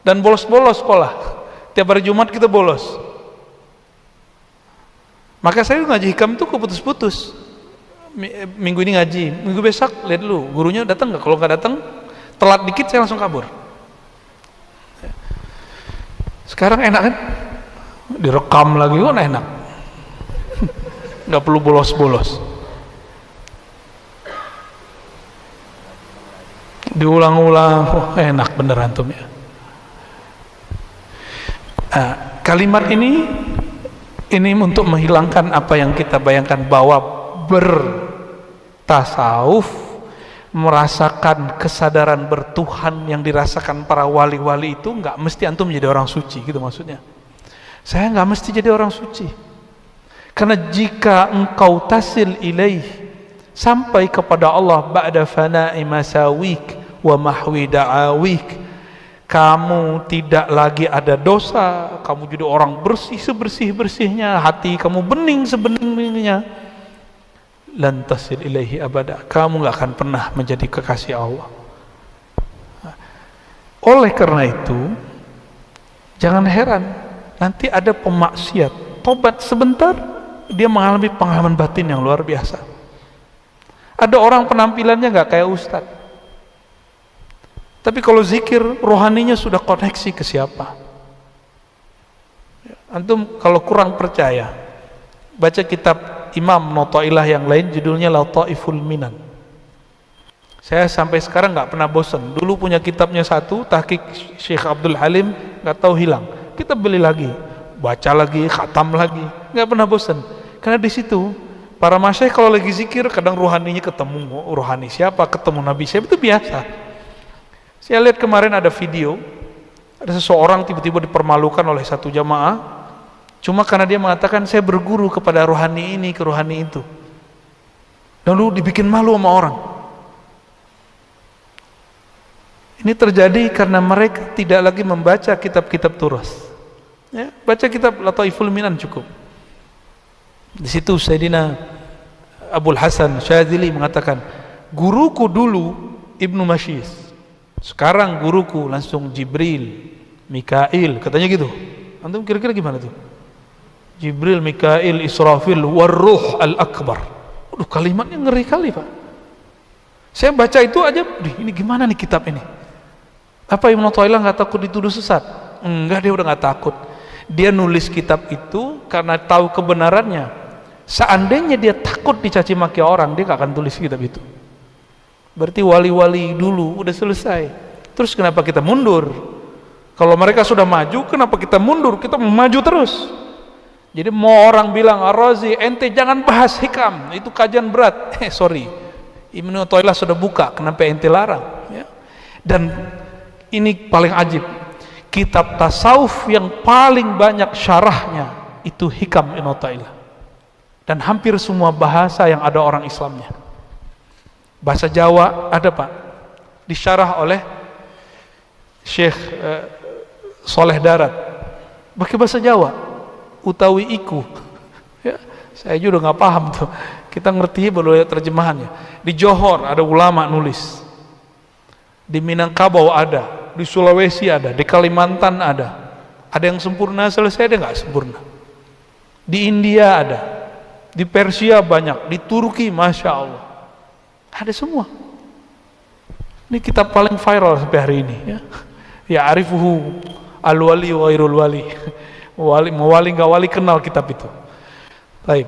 Dan bolos-bolos sekolah. Tiap hari Jumat kita bolos. Maka saya ngaji hikam itu keputus-putus. Minggu ini ngaji, minggu besok lihat dulu gurunya datang nggak. Kalau nggak datang, telat dikit saya langsung kabur. Sekarang enak kan? Direkam lagi kan enak. Nggak perlu bolos-bolos. Diulang-ulang, oh, enak bener antum ya. Kalimat ini untuk menghilangkan apa yang kita bayangkan bahwa bertasawuf, merasakan kesadaran bertuhan yang dirasakan para wali-wali itu nggak mesti antum menjadi orang suci gitu maksudnya. Saya nggak mesti jadi orang suci, karena jika engkau tasil ilaih, sampai kepada Allah ba'da fana'i masawik wa mahwi da'awik, kamu tidak lagi ada dosa, kamu jadi orang bersih sebersih-bersihnya, hati kamu bening sebening-beningnya, lan tasil ilaihi abada, kamu gak akan pernah menjadi kekasih Allah. Oleh karena itu, jangan heran nanti ada pemaksiat tobat sebentar, dia mengalami pengalaman batin yang luar biasa. Ada orang penampilannya gak kayak ustadz, tapi kalau zikir rohaninya sudah koneksi ke siapa. Antum kalau kurang percaya, baca kitab Imam Notoilah yang lain, judulnya Lataiful Minan. Saya sampai sekarang nggak pernah bosan. Dulu punya kitabnya satu, tahqiq Syekh Abdul Halim, nggak tahu hilang. Kita beli lagi, baca lagi, khatam lagi, nggak pernah bosan. Karena di situ para masyayikh kalau lagi zikir kadang rohaninya ketemu, rohani siapa, ketemu Nabi siapa, itu biasa. Saya lihat kemarin ada video, ada seseorang tiba-tiba dipermalukan oleh satu jamaah, cuma karena dia mengatakan saya berguru kepada rohani ini, ke rohani itu. Lalu dibikin malu sama orang. Ini terjadi karena mereka tidak lagi membaca kitab-kitab turas. Ya, baca kitab Lataiful Minan cukup. Di situ Sayyidina Abul Hasan Syadzili mengatakan, guruku dulu Ibnu Masyis, sekarang guruku langsung Jibril, Mikail, katanya gitu. Antum kira-kira gimana tuh? Jibril, Mikail, Israfil, Warruh Al-Akbar. Aduh, kalimatnya ngeri kali, Pak. Saya baca itu aja, ini gimana nih kitab ini? Apa Ibnu Athaillah nggak takut dituduh sesat? Enggak, dia udah nggak takut. Dia nulis kitab itu karena tahu kebenarannya. Seandainya dia takut dicaci maki orang, dia nggak akan tulis kitab itu. Berarti wali-wali dulu udah selesai. Terus kenapa kita mundur? Kalau mereka sudah maju, kenapa kita mundur? Kita maju terus. Jadi mau orang bilang, Ar-Razi, ente jangan bahas hikam, itu kajian berat. Sorry, Ibnu Athaillah sudah buka, kenapa ente larang? Ya. Dan ini paling ajib, kitab tasawuf yang paling banyak syarahnya itu hikam Ibnu Athaillah. Dan hampir semua bahasa yang ada orang Islamnya. Bahasa Jawa ada, Pak, disyarah oleh Syekh Soleh Darat, pakai bahasa Jawa, utawi iku. Ya, saya juga nggak paham tuh. Kita ngerti baru terjemahannya. Di Johor ada ulama nulis. di Minangkabau ada, di Sulawesi ada, di Kalimantan ada. Ada yang sempurna selesai, ada nggak sempurna. Di India ada, di Persia banyak, di Turki Masya Allah ada semua. Ini kitab paling viral sampai hari ini ya. Ya arifuhu al-wali wa ghairul wali. Wali nggak wali kenal kitab itu. Baik.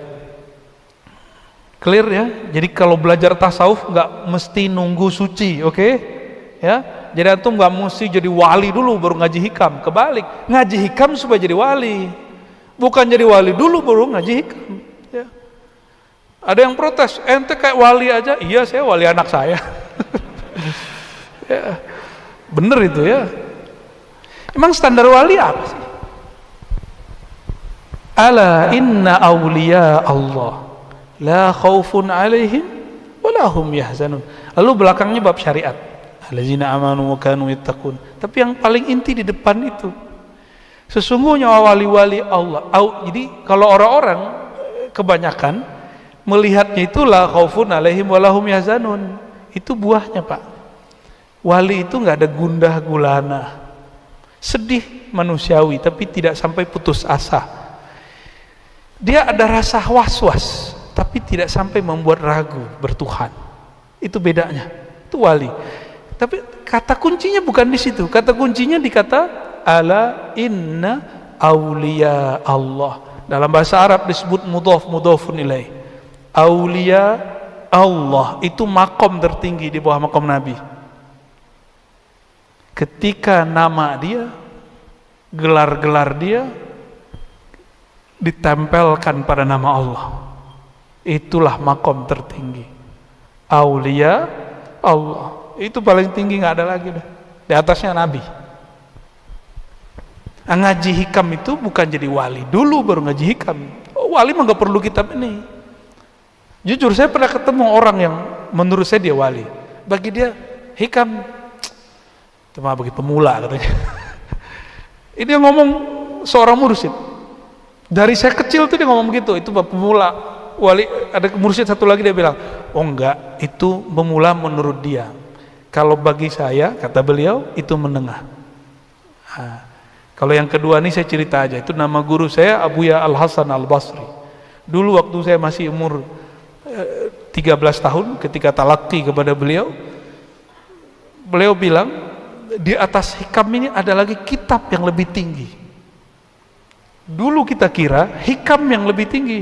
Clear ya. Jadi kalau belajar tasawuf nggak mesti nunggu suci, oke? Ya. Jadi antum nggak mesti jadi wali dulu baru ngaji hikam. Kebalik, ngaji hikam supaya jadi wali. Bukan jadi wali dulu baru ngaji hikam. Ya. Ada yang protes, ente kayak wali aja. Iya, saya wali anak saya. Ya. Bener itu ya. Emang standar wali apa sih? Ala inna awliya Allah la khaufun alaihim wala hum yahzanun. Lalu belakangnya bab syariat. Allazina amanu wa kanu yattaqun. Tapi yang paling inti di depan itu. Sesungguhnya wali-wali Allah. Jadi kalau orang-orang kebanyakan melihatnya itu la khaufun alaihim wala hum yahzanun. Itu buahnya, Pak. Wali itu enggak ada gundah gulana. Sedih manusiawi tapi tidak sampai putus asa. Dia ada rasa was-was tapi tidak sampai membuat ragu bertuhan. Itu bedanya. Itu wali. Tapi kata kuncinya bukan di situ. Kata kuncinya di kata ala inna auliya Allah. Dalam bahasa Arab disebut mudhaf mudhafun ilaih. Auliya Allah itu makom tertinggi di bawah makom Nabi. Ketika nama dia, gelar-gelar dia ditempelkan pada nama Allah, itulah makom tertinggi. Aulia Allah itu paling tinggi, nggak ada lagi dah. Di atasnya Nabi. Ngaji hikam itu bukan jadi wali dulu baru ngaji hikam. Wali mah nggak perlu kitab ini. Jujur saya pernah ketemu orang yang menurut saya dia wali. Bagi dia hikam cuma bagi pemula katanya. Ini yang ngomong seorang mursyid. Dari saya kecil tuh dia ngomong begitu, itu pemula. Wali, ada mursyid satu lagi dia bilang, oh enggak, itu pemula menurut dia. Kalau bagi saya, kata beliau, itu menengah. Nah, kalau yang kedua ini saya cerita aja, itu nama guru saya Abuya Al-Hasan Al-Basri. Dulu waktu saya masih umur 13 tahun ketika talaqi kepada beliau, beliau bilang di atas hikam ini ada lagi kitab yang lebih tinggi. Dulu kita kira hikam yang lebih tinggi.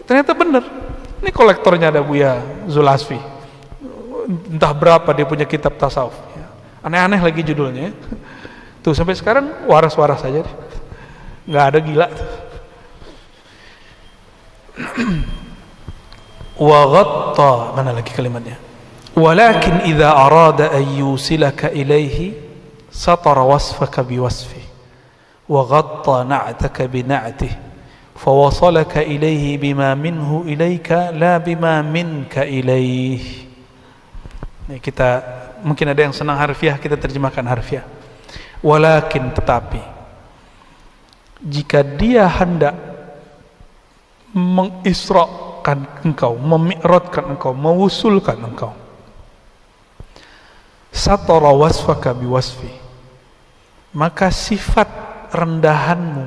Ternyata benar. Ini kolektornya ada Buya Zulasfi. Entah berapa dia punya kitab tasawuf. Aneh-aneh lagi judulnya. Tuh sampai sekarang waras-waras saja. Nggak ada gila. Wa ghatta, mana lagi kalimatnya? Walakin idza arada an yusilaka ilaihi satara wasfaka biwasfi wa ghatta na'taka bina'tihi fawasalaka ilaihi bima minhu ilaika la bima minka ilaihi. Ini kita mungkin ada yang senang harfiah, kita terjemahkan harfiah. Walakin, tetapi jika dia hendak mengisrakan engkau, memi'radkan engkau, mewusulkan engkau, satara wasfaka biwasfi, maka sifat rendahanmu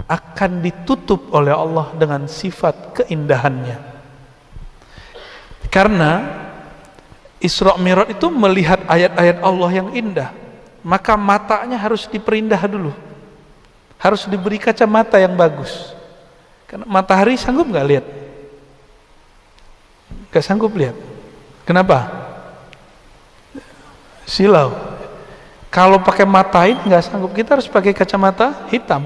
akan ditutup oleh Allah dengan sifat keindahannya. Karena Isra Mi'raj itu melihat ayat-ayat Allah yang indah, maka matanya harus diperindah dulu, harus diberi kacamata yang bagus. Karena matahari sanggup nggak lihat? Nggak sanggup lihat. Kenapa? Silau. Kalau pakai mata ini nggak sanggup, kita harus pakai kacamata hitam.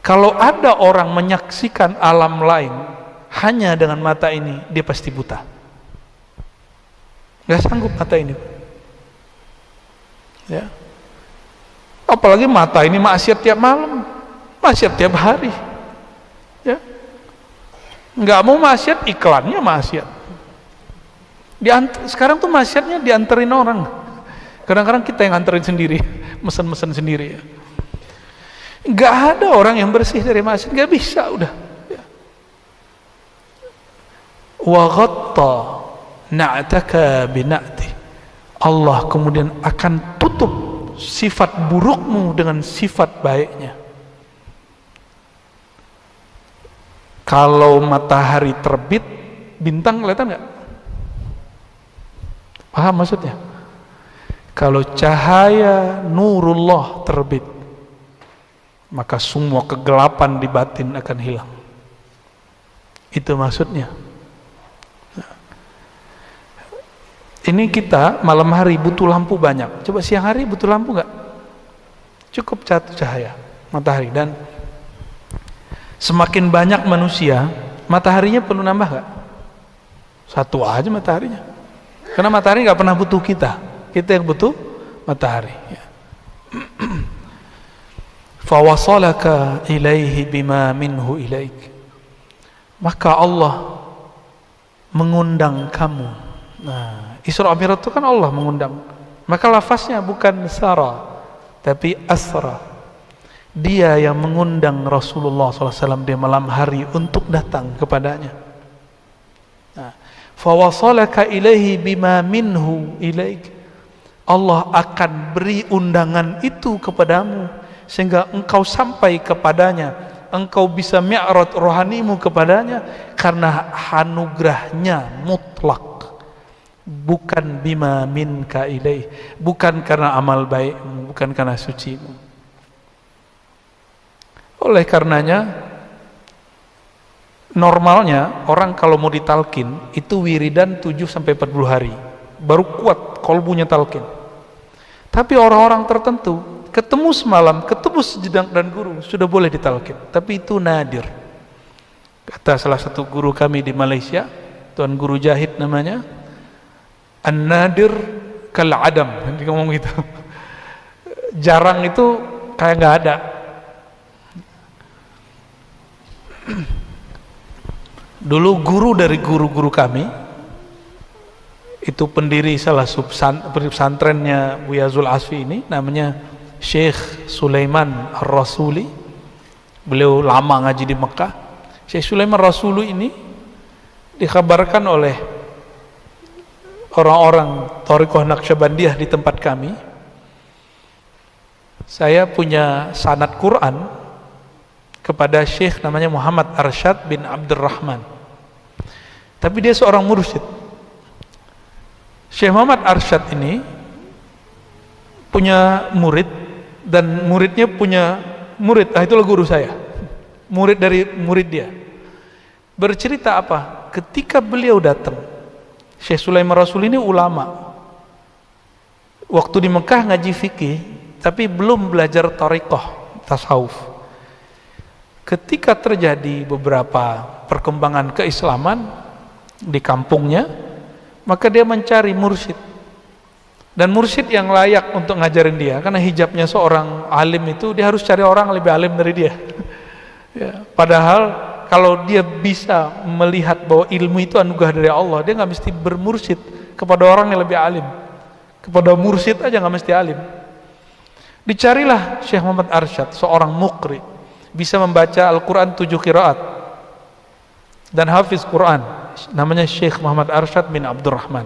Kalau ada orang menyaksikan alam lain hanya dengan mata ini, dia pasti buta. Nggak sanggup mata ini. Ya. Apalagi mata ini maksiat tiap malam, maksiat tiap hari. Ya. Nggak mau maksiat, iklannya maksiat. Sekarang tuh maksiatnya dianterin orang. Kadang-kadang kita yang anterin sendiri, mesen-mesen sendiri ya. Nggak ada orang yang bersih dari maksiat, nggak bisa udah. Ya. Wa ghatta na'taka bina'ti. Allah kemudian akan tutup sifat burukmu dengan sifat baiknya. Kalau matahari terbit, bintang kelihatan nggak? Paham maksudnya? Kalau cahaya nurullah terbit, maka semua kegelapan di batin akan hilang. Itu maksudnya. Ini kita malam hari butuh lampu banyak. Coba siang hari butuh lampu nggak? Cukup satu cahaya matahari. Dan semakin banyak manusia, mataharinya perlu nambah nggak? Satu aja mataharinya. Karena matahari nggak pernah butuh kita. Kita yang butuh matahari. Fawasalaka ilaihi bima minhu ilaik. Maka Allah mengundang kamu. Nah, Isra Mi'raj itu kan Allah mengundang. Maka lafaznya bukan sara, tapi asra. Dia yang mengundang Rasulullah SAW di malam hari untuk datang kepadanya. Nah, fawasalaka ilaihi bima minhu ilaik. Allah akan beri undangan itu kepadamu sehingga engkau sampai kepadanya, engkau bisa mi'raj rohanimu kepadanya karena anugerahnya mutlak, bukan bima minka ilaih, bukan karena amal baikmu, bukan karena sucimu. Oleh karenanya normalnya orang kalau mau ditalkin itu wiridan 7-40 hari baru kuat kolbunya talkin. Tapi orang-orang tertentu ketemu semalam, ketemu sejenak dan guru sudah boleh ditalkin, tapi itu nadir. Kata salah satu guru kami di Malaysia, Tuan Guru Jahid namanya, an-nadir kal adam, dia ngomong gitu. Jarang itu kayak nggak ada. Dulu guru dari guru-guru kami itu pendiri salah pesantrennya Buya Zul Asfi ini, namanya Syekh Sulaiman Ar-Rasuli. Beliau lama ngaji di Mekah. Syekh Sulaiman Ar-Rasuli ini dikabarkan oleh orang-orang Thariqah Naqsyabandiyah di tempat kami, saya punya sanad Quran kepada Syekh namanya Muhammad Arsyad bin Abdurrahman, tapi dia seorang mursyid. Syekh Muhammad Arsyad ini punya murid, dan muridnya punya murid. Itulah guru saya, murid dari murid dia. Bercerita apa? Ketika beliau datang, Syekh Sulaiman Rasul ini ulama, waktu di Mekah ngaji fikih, tapi belum belajar thariqah, tasawuf. Ketika terjadi beberapa perkembangan keislaman di kampungnya, maka dia mencari mursyid, dan mursyid yang layak untuk ngajarin dia, karena hijabnya seorang alim itu dia harus cari orang lebih alim dari dia. Ya, padahal kalau dia bisa melihat bahwa ilmu itu anugerah dari Allah, dia nggak mesti bermursyid kepada orang yang lebih alim, kepada mursyid aja nggak mesti alim. Dicarilah Syekh Muhammad Arsyad, seorang muqri, bisa membaca Al-Quran 7 qiraat dan hafiz Quran, namanya Syekh Muhammad Arsyad bin Abdurrahman.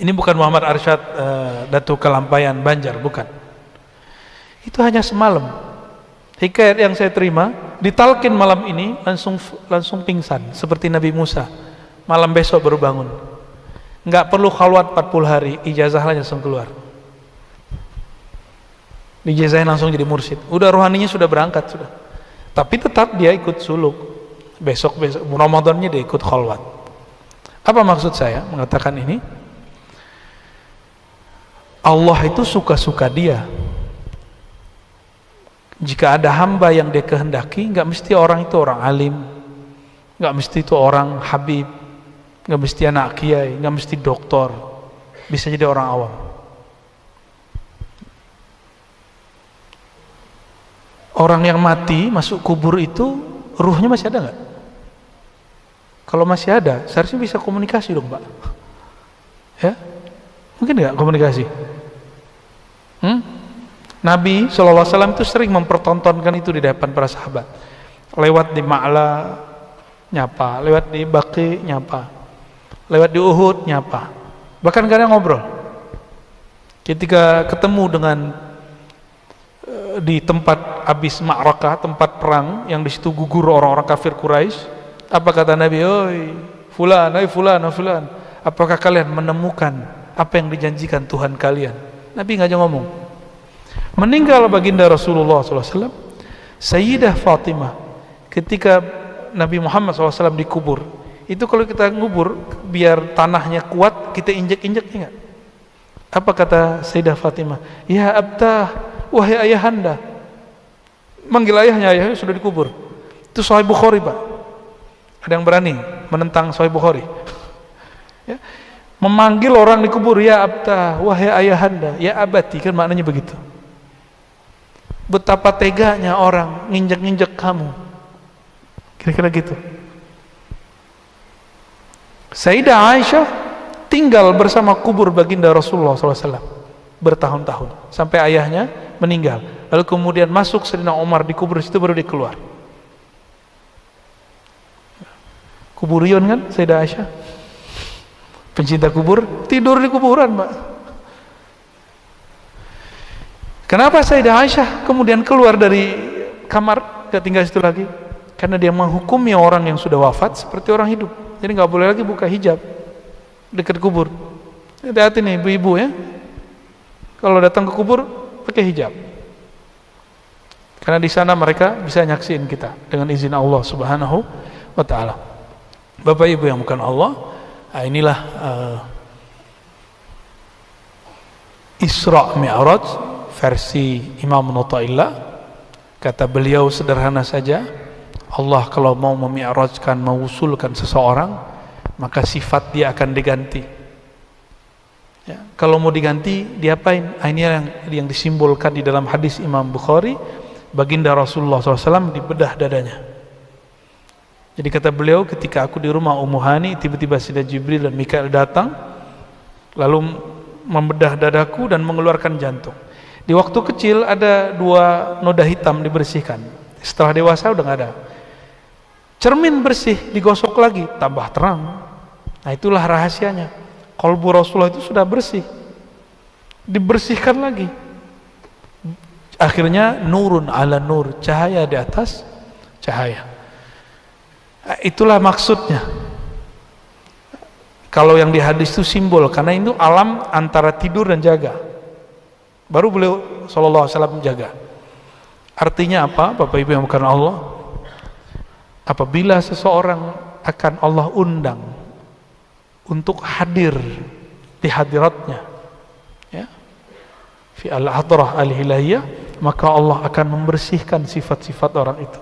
Ini bukan Muhammad Arsyad Datuk Kelampayan Banjar, bukan. Itu hanya semalam. Hikayat yang saya terima, ditalkin malam ini langsung pingsan seperti Nabi Musa. Malam besok baru bangun. Nggak perlu khalwat 40 hari, ijazahnya langsung keluar. Dijazahin langsung jadi mursyid. Udah rohaninya sudah berangkat sudah. Tapi tetap dia ikut suluk. Besok Ramadannya dia ikut khalwat. Apa maksud saya mengatakan ini? Allah itu suka-suka dia. Jika ada hamba yang dia kehendaki, nggak mesti orang itu orang alim, nggak mesti itu orang habib, nggak mesti anak kiai, nggak mesti doktor, bisa jadi orang awam. Orang yang mati masuk kubur itu ruhnya masih ada nggak? Kalau masih ada, seharusnya bisa komunikasi dong, Pak. Ya, mungkin nggak komunikasi? Nabi SAW itu sering mempertontonkan itu di depan para sahabat. Lewat di Ma'la nyapa, lewat di Baqi nyapa. lewat di Uhud nyapa, bahkan kadang ngobrol. Ketika ketemu dengan di tempat habis ma'rakah, tempat perang yang di situ gugur orang-orang kafir Quraisy, apa kata Nabi? Oi fulan, oi fulan, oi fulan, apakah kalian menemukan apa yang dijanjikan Tuhan kalian? Nabi nggak ngomong. Meninggal baginda Rasulullah SAW, Sayyidah Fatimah, ketika Nabi Muhammad SAW dikubur, itu kalau kita ngubur biar tanahnya kuat, kita injek-injek, ingat apa kata Sayyidah Fatimah? Ya abtah, wahai ayahanda. Manggil ayahnya, ayahnya sudah dikubur. Itu Sahih Bukhari, Pak. Ada yang berani menentang Sahih Bukhari? Ya. Memanggil orang dikubur, ya abtah, wahai ayahanda, ya abati, kan maknanya begitu. Betapa teganya orang nginjek-nginjek kamu, kira-kira gitu. Sayyidah Aisyah tinggal bersama kubur baginda Rasulullah SAW bertahun-tahun sampai ayahnya meninggal. Lalu kemudian masuk Sayyidina Umar di kubur situ, baru dia keluar. Kuburion kan Sayyidah Aisyah, pencinta kubur, tidur di kuburan, Mbak. Kenapa Sayyidah Aisyah kemudian keluar dari kamar, gak tinggal situ lagi? Karena dia menghukumi orang yang sudah wafat seperti orang hidup. Jadi nggak boleh lagi buka hijab dekat kubur. Hati-hati nih ibu-ibu ya, kalau datang ke kubur pakai hijab, karena di sana mereka bisa nyaksiin kita dengan izin Allah Subhanahu wa Ta'ala. Bapak Ibu yang bukan Allah, inilah Isra Mi'raj versi Imam Nu'taillah. Kata beliau sederhana saja, Allah kalau mau memi'rajkan, mewusulkan seseorang, maka sifat dia akan diganti. Ya, kalau mau diganti, diapain? Ini yang disimbolkan di dalam hadis Imam Bukhari, baginda Rasulullah SAW dibedah dadanya. Jadi kata beliau, ketika aku di rumah Ummu Hani, tiba-tiba Sayyidina Jibril dan Mikail datang, lalu membedah dadaku dan mengeluarkan jantung. Di waktu kecil ada 2 noda hitam dibersihkan. Setelah dewasa udah nggak ada. Cermin bersih, digosok lagi, tambah terang. Nah itulah rahasianya. Qalbu Rasulullah itu sudah bersih, dibersihkan lagi. Akhirnya nurun ala nur, cahaya di atas cahaya. Nah, itulah maksudnya. Kalau yang di hadis itu simbol, karena itu alam antara tidur dan jaga. Baru beliau sallallahu alaihi wasallam jaga. Artinya apa, Bapak Ibu yang bukan Allah? Apabila seseorang akan Allah undang untuk hadir di hadiratnya, ya, fi al-hadrah al-hilahiyah, maka Allah akan membersihkan sifat-sifat orang itu.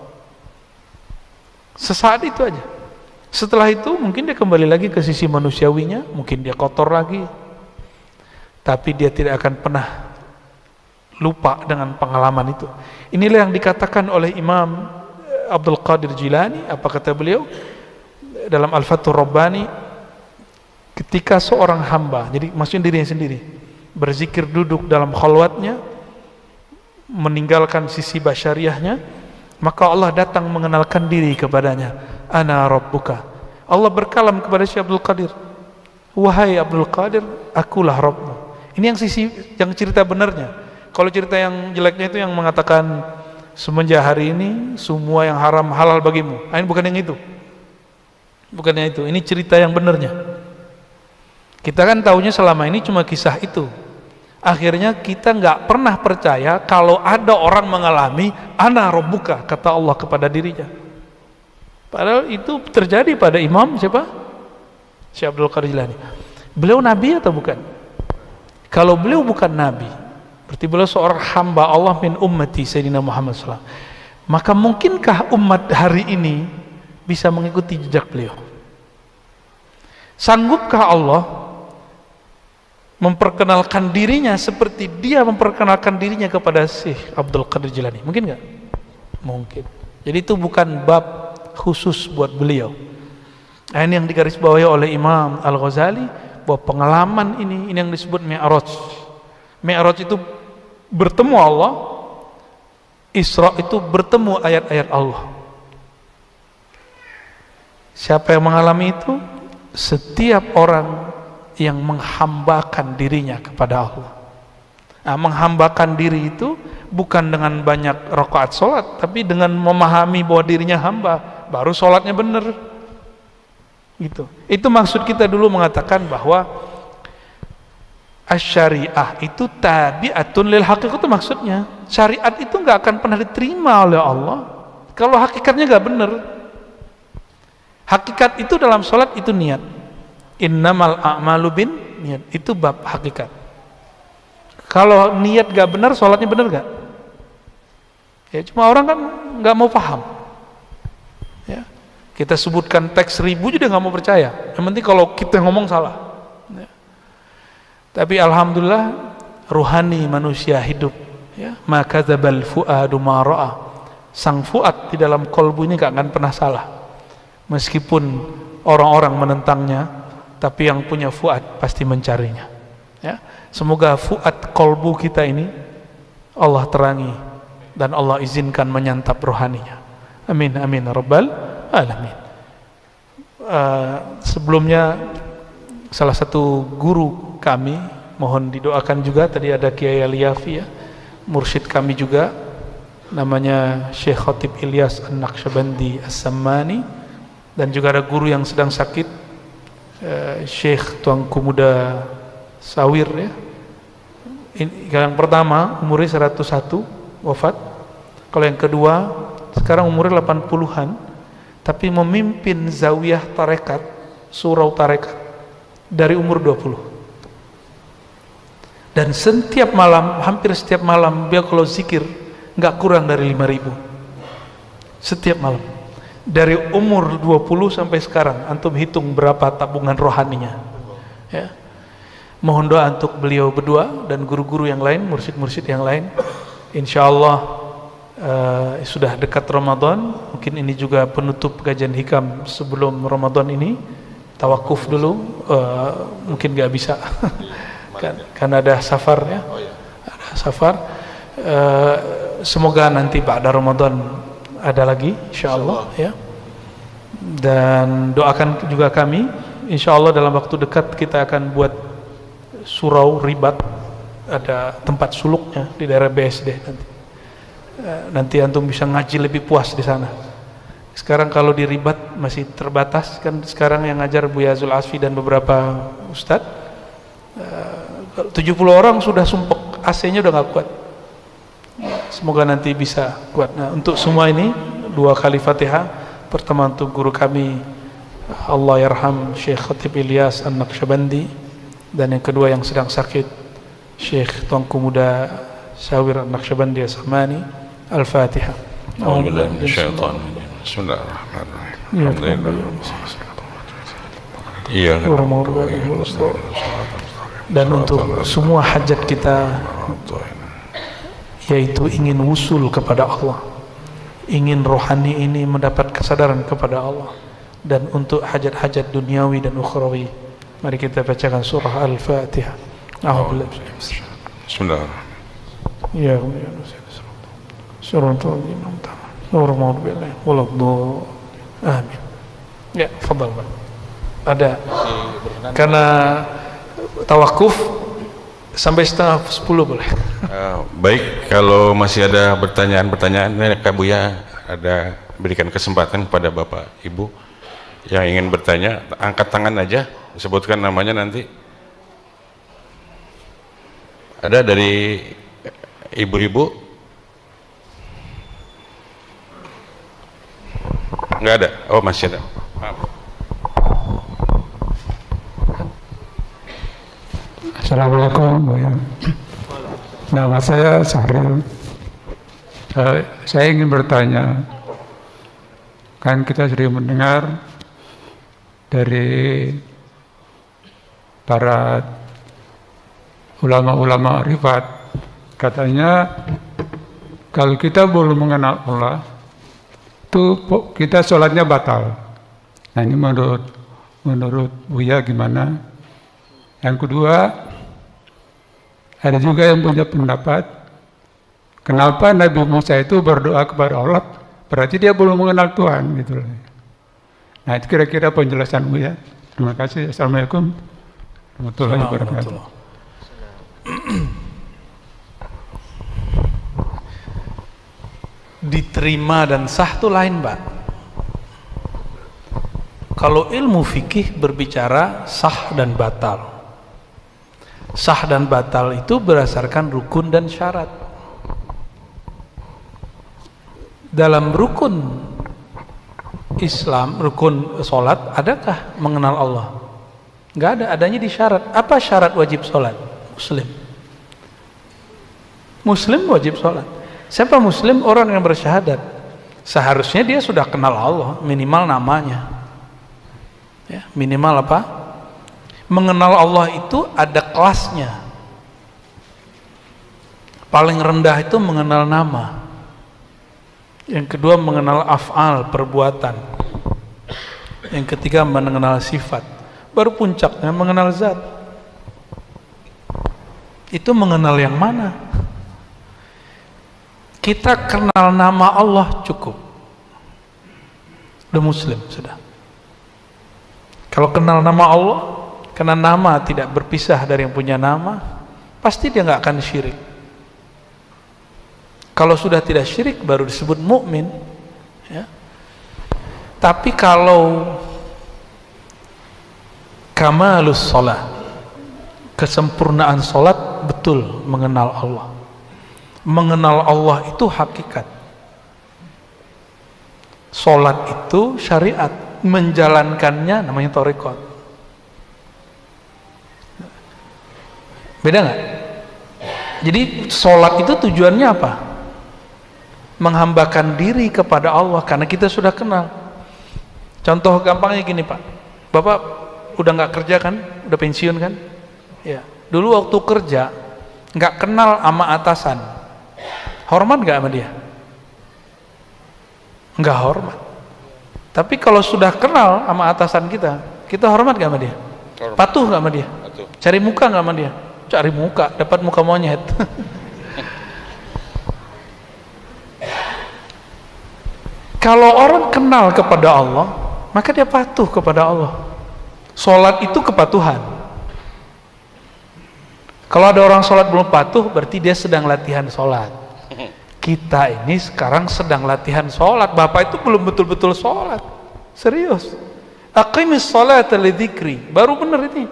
Sesaat itu aja. Setelah itu mungkin dia kembali lagi ke sisi manusiawinya, mungkin dia kotor lagi, tapi dia tidak akan pernah lupa dengan pengalaman itu. Inilah yang dikatakan oleh Imam Abdul Qadir Jilani. Apa kata beliau dalam Al-Fathur Rabbani? Ketika seorang hamba, jadi maksudnya dirinya sendiri, berzikir duduk dalam khalwatnya, meninggalkan sisi basyariahnya, maka Allah datang mengenalkan diri kepadanya. Ana Rabbuka. Allah berkalam kepada Syekh Abdul Qadir, wahai Abdul Qadir, akulah Rabbmu. Ini yang sisi yang cerita benarnya. Kalau cerita yang jeleknya itu yang mengatakan semenjak hari ini semua yang haram halal bagimu. Ini bukan yang itu. Bukannya itu. Ini cerita yang benarnya. Kita kan taunya selama ini cuma kisah itu. Akhirnya kita nggak pernah percaya kalau ada orang mengalami ana rabbuka, kata Allah kepada dirinya. Padahal itu terjadi pada Imam siapa? Syekh Abdul Qadir Jilani. Beliau nabi atau bukan? Kalau beliau bukan nabi, berarti beliau seorang hamba Allah min ummati Sayyidina Muhammad SAW. Maka mungkinkah umat hari ini bisa mengikuti jejak beliau? Sanggupkah Allah memperkenalkan dirinya seperti dia memperkenalkan dirinya kepada Syekh Abdul Qadir Jilani? Mungkin nggak? Mungkin. Jadi itu bukan bab khusus buat beliau. Nah, ini yang digarisbawahi oleh Imam Al-Ghazali, bahwa pengalaman ini yang disebut Mi'raj. Mi'raj itu bertemu Allah, Isra itu bertemu ayat-ayat Allah. Siapa yang mengalami itu? setiap orang yang menghambakan dirinya kepada Allah. Nah, menghambakan diri itu bukan dengan banyak rakaat sholat, tapi dengan memahami bahwa dirinya hamba, baru sholatnya benar. Gitu. Itu maksud kita dulu mengatakan bahwa syariah itu tabi'atun lil haqiqah, itu maksudnya. Syariat itu nggak akan pernah diterima oleh Allah kalau hakikatnya nggak benar. Hakikat itu dalam sholat itu niat. Innamal a'malu bin niat, itu bab hakikat. Kalau niat gak benar, sholatnya benar gak? Ya, cuma orang kan gak mau paham. Ya. Kita sebutkan teks 1000 juga gak mau percaya. Yang penting kalau kita ngomong salah. Ya. Tapi alhamdulillah ruhani manusia hidup. Ya. Maka dzabal fuadu ma ra'a. Sang fuad di dalam kolbu ini gak akan pernah salah. Meskipun orang-orang menentangnya, tapi yang punya fuad pasti mencarinya. Ya. Semoga fuad kolbu kita ini Allah terangi dan Allah izinkan menyantap rohaninya. Amin amin rabbal alamin. Sebelumnya salah satu guru kami, mohon didoakan juga, tadi ada Kiai Aliyafi ya, mursyid kami juga, namanya Syekh Khatib Ilyas An-Naqsyabandi As-Sammani, dan juga ada guru yang sedang sakit, Syekh Tuanku Muda Sawir ya. Yang pertama umurnya 101 wafat. Kalau yang kedua sekarang umurnya 80-an, tapi memimpin zawiyah tarekat, surau tarekat dari umur 20. Dan setiap malam, hampir setiap malam beliau kalau zikir nggak kurang dari 5.000 setiap malam. Dari umur 20 sampai sekarang, antum hitung berapa tabungan rohaninya ya. Mohon doa untuk beliau berdua dan guru-guru yang lain, mursyid-mursyid yang lain. Insyaallah sudah dekat Ramadan, mungkin ini juga penutup kajian hikam sebelum Ramadan ini. Tawakuf dulu, mungkin gak bisa kan ada safar ya, ada safar. Semoga nanti ba'da Ramadan ada lagi insyaallah ya. Dan doakan juga kami, insyaallah dalam waktu dekat kita akan buat surau ribat, ada tempat suluknya di daerah BSD nanti. Nanti antum bisa ngaji lebih puas di sana. Sekarang kalau di ribat masih terbatas kan, sekarang yang ngajar Buya Zul Asfi dan beberapa ustadz, 70 orang sudah sumpek, AC-nya udah gak kuat. Semoga nanti bisa kuat. Nah, untuk semua ini 2 kali Fatihah. Pertama untuk guru kami Allah yarham Syekh Khatib Ilyas An-Naqsyabandi, dan yang kedua yang sedang sakit Syekh Tuanku Muda Sawir An-Naqsyabandi As-Samani. Al-Fatihah. Bismillahirrahmanirrahim. Dan untuk semua hajat kita, yaitu ingin wusul kepada Allah, ingin rohani ini mendapat kesadaran kepada Allah, dan untuk hajat-hajat duniawi dan ukhrawi, mari kita bacakan surah Al-Fatihah. Bismillahirrahmanirrahim. Ya Allah, amin. Ya, fadhal. Ada karena tawakuf sampai setengah 10 boleh. Baik, kalau masih ada pertanyaan-pertanyaan, Kak Buya ada berikan kesempatan kepada Bapak Ibu yang ingin bertanya, angkat tangan aja, sebutkan namanya nanti. Ada dari ibu-ibu? Enggak ada? Oh, masih ada. Maaf. Assalamualaikum. Nama saya Sahril. Saya ingin bertanya, kan kita sering mendengar dari para ulama-ulama rifat, katanya kalau kita belum mengenal Allah, itu kita sholatnya batal. Nah, ini menurut Buya gimana? Yang kedua, ada juga yang punya pendapat, kenapa Nabi Musa itu berdoa kepada Allah, berarti dia belum mengenal Tuhan gitu. Nah, itu kira-kira penjelasan Buya. Terima kasih. Assalamualaikum warahmatullahi wabarakatuh. Diterima dan sah itu lain, Pak. Kalau ilmu fikih berbicara sah dan batal. Sah dan batal itu berdasarkan rukun dan syarat. Dalam rukun Islam, rukun sholat, adakah mengenal Allah? Enggak ada, adanya di syarat. Apa syarat wajib sholat? Muslim. Muslim wajib sholat. Siapa muslim? Orang yang bersyahadat. Seharusnya dia sudah kenal Allah, minimal namanya. Ya, minimal apa? Mengenal Allah itu ada kelasnya. Paling rendah itu mengenal nama. Yang kedua mengenal af'al, perbuatan. Yang ketiga mengenal sifat. Baru puncaknya mengenal zat. Itu mengenal yang mana? Kita kenal nama Allah cukup. Udah muslim sudah. Kalau kenal nama Allah, karena nama tidak berpisah dari yang punya nama, pasti dia nggak akan syirik. Kalau sudah tidak syirik baru disebut mukmin, ya. Tapi kalau kamalus sholat, kesempurnaan sholat, betul mengenal Allah. Mengenal Allah itu hakikat. Sholat itu syariat, menjalankannya namanya thariqat. Beda nggak? Jadi sholat itu tujuannya apa? Menghambakan diri kepada Allah, karena kita sudah kenal. Contoh gampangnya gini, Pak. Bapak udah nggak kerja kan? Udah pensiun kan? Ya. Dulu waktu kerja nggak kenal sama atasan, hormat nggak sama dia? Nggak hormat. Tapi kalau sudah kenal sama atasan kita, kita hormat nggak sama dia? Hormat. Patuh nggak sama dia? Patuh. Cari muka nggak sama dia? Cari muka, dapat muka monyet. Kalau orang kenal kepada Allah, maka dia patuh kepada Allah. Sholat itu kepatuhan. Kalau ada orang sholat belum patuh, berarti dia sedang latihan sholat. Kita ini sekarang sedang latihan sholat. Bapak itu belum betul-betul sholat. Serius. Aqimis sholata lidzikri. Baru benar ini.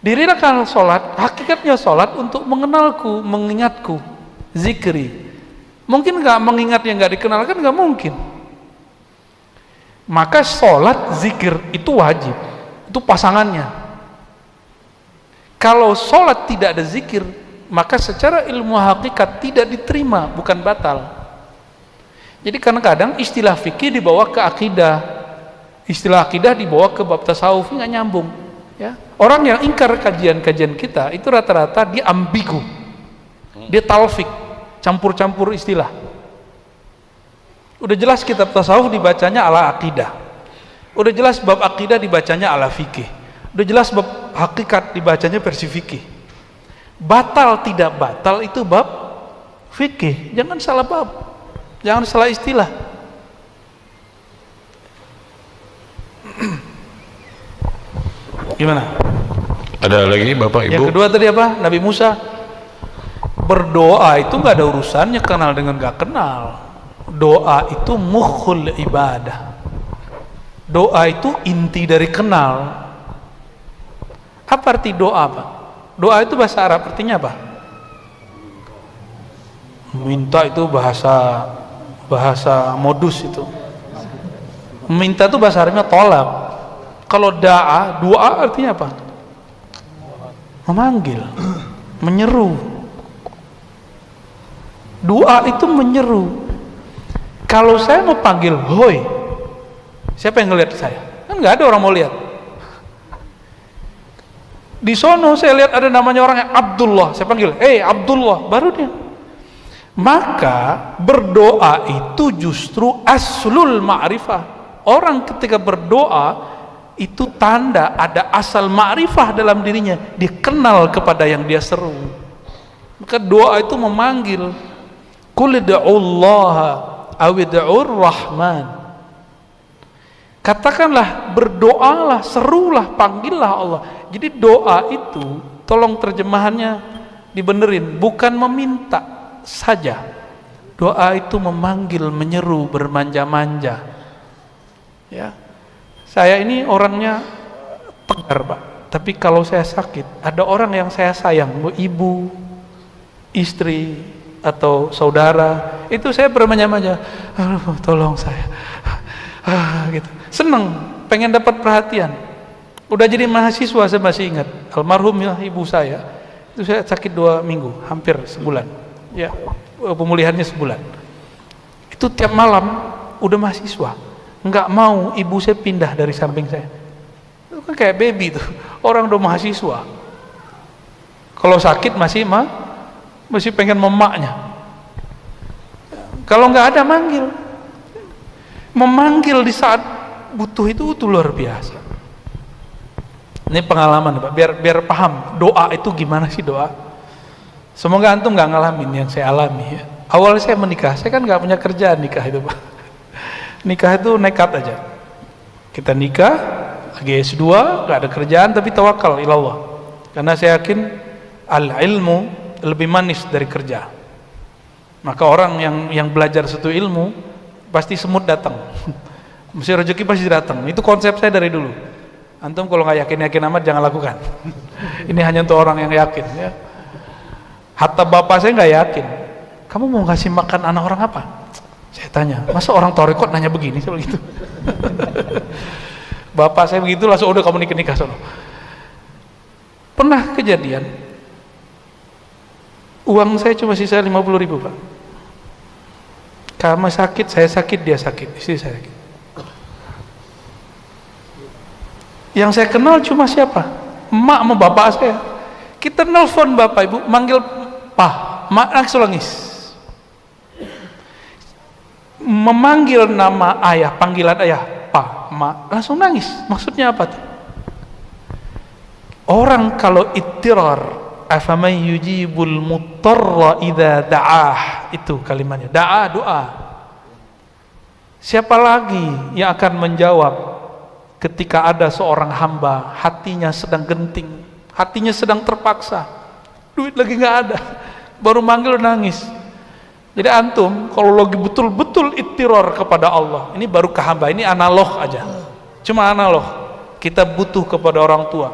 Dirikan sholat, hakikatnya sholat untuk mengenalku, mengingatku. Zikri. Mungkin nggak mengingat yang nggak dikenalkan, nggak mungkin. Maka sholat, zikir itu wajib. Itu pasangannya. Kalau sholat tidak ada zikir, maka secara ilmu hakikat tidak diterima, bukan batal. Jadi kadang-kadang istilah fikih dibawa ke akidah, istilah akidah dibawa ke bab tasawuf, nggak nyambung. Ya. Orang yang ingkar kajian-kajian kita itu rata-rata dia ambigu, dia talfik, campur-campur istilah. Udah jelas kitab tasawuf dibacanya ala akidah, udah jelas bab akidah dibacanya ala fikih, udah jelas bab hakikat dibacanya versi fikih. Batal tidak batal itu bab fikih. Jangan salah bab, jangan salah istilah. Gimana? Ada lagi Bapak Ibu? Yang kedua tadi apa? Nabi Musa berdoa itu nggak ada urusannya kenal dengan nggak kenal. Doa itu mukhul ibadah. Doa itu inti dari kenal. Apa arti doa, Pak? Doa itu bahasa Arab artinya apa? Minta itu bahasa modus itu. Minta itu bahasa Arabnya tolab. Kalau doa artinya apa? Memanggil, menyeru. Doa itu menyeru. Kalau saya mau panggil, hoi, siapa yang ngelihat saya? Kan nggak ada orang mau lihat. Di sono saya lihat ada namanya orang yang Abdullah, saya panggil, Abdullah, baru dia. Maka berdoa itu justru aslul ma'rifah. Orang ketika berdoa itu tanda ada asal ma'rifah dalam dirinya, dia kenal kepada yang dia seru. Maka doa itu memanggil, qul ud'ullaha aw ud'ur rahman. Katakanlah, berdoalah, serulah, panggillah Allah. Jadi doa itu, tolong terjemahannya dibenerin, bukan meminta saja. Doa itu memanggil, menyeru, bermanja-manja. Ya, saya ini orangnya tegar, Pak. Tapi kalau saya sakit, ada orang yang saya sayang, ibu, istri, atau saudara, itu saya bermanja-manja, aduh, tolong saya, gitu. Seneng, pengen dapat perhatian. Udah jadi mahasiswa saya masih ingat, almarhum ya, ibu saya, itu saya sakit 2 minggu, hampir sebulan, ya, pemulihannya sebulan. Itu tiap malam, udah mahasiswa, nggak mau ibu saya pindah dari samping saya. Itu kan kayak baby tuh, orang udah mahasiswa. Kalau sakit masih pengen memaknya. Kalau nggak ada memanggil di saat butuh itu luar biasa. Ini pengalaman, Pak, biar paham doa itu gimana sih doa. Semoga antum nggak ngalamin yang saya alami ya. Awal saya menikah, saya kan nggak punya kerjaan nikah itu, Pak. Nikah itu nekat aja. Kita nikah, lagi S2, nggak ada kerjaan, tapi tawakal ilallah. Karena saya yakin al-ilmu lebih manis dari kerja. Maka orang yang belajar satu ilmu pasti semut datang. Mesti rezeki pasti datang. Itu konsep saya dari dulu. Antum kalau nggak yakin amat jangan lakukan. Ini hanya untuk orang yang yakin ya. Hatta bapak saya nggak yakin. Kamu mau ngasih makan anak orang apa? Saya tanya, masa orang torikot nanya begini sih begitu? Bapak saya begitu langsung, udah kamu nikah sono. Pernah kejadian, uang saya cuma sisa 50.000, Pak. Kamu sakit, saya sakit, dia sakit, istri saya sakit. Yang saya kenal cuma siapa? Emak sama bapak saya. Kita nelfon bapak ibu, manggil Pak, mak langsung nangis. Memanggil nama ayah, panggilan ayah, Pak, mak, langsung nangis. Maksudnya apa tuh? Orang kalau ittirar, afaman yujibul muttarra idza da'ah, itu kalimatnya. Da'a, doa. Siapa lagi yang akan menjawab ketika ada seorang hamba hatinya sedang genting, hatinya sedang terpaksa, duit lagi nggak ada, baru manggil nangis. Jadi antum kalau lagi betul-betul ittirar kepada Allah, ini baru ke hamba, ini analog aja, cuma analog. Kita butuh kepada orang tua,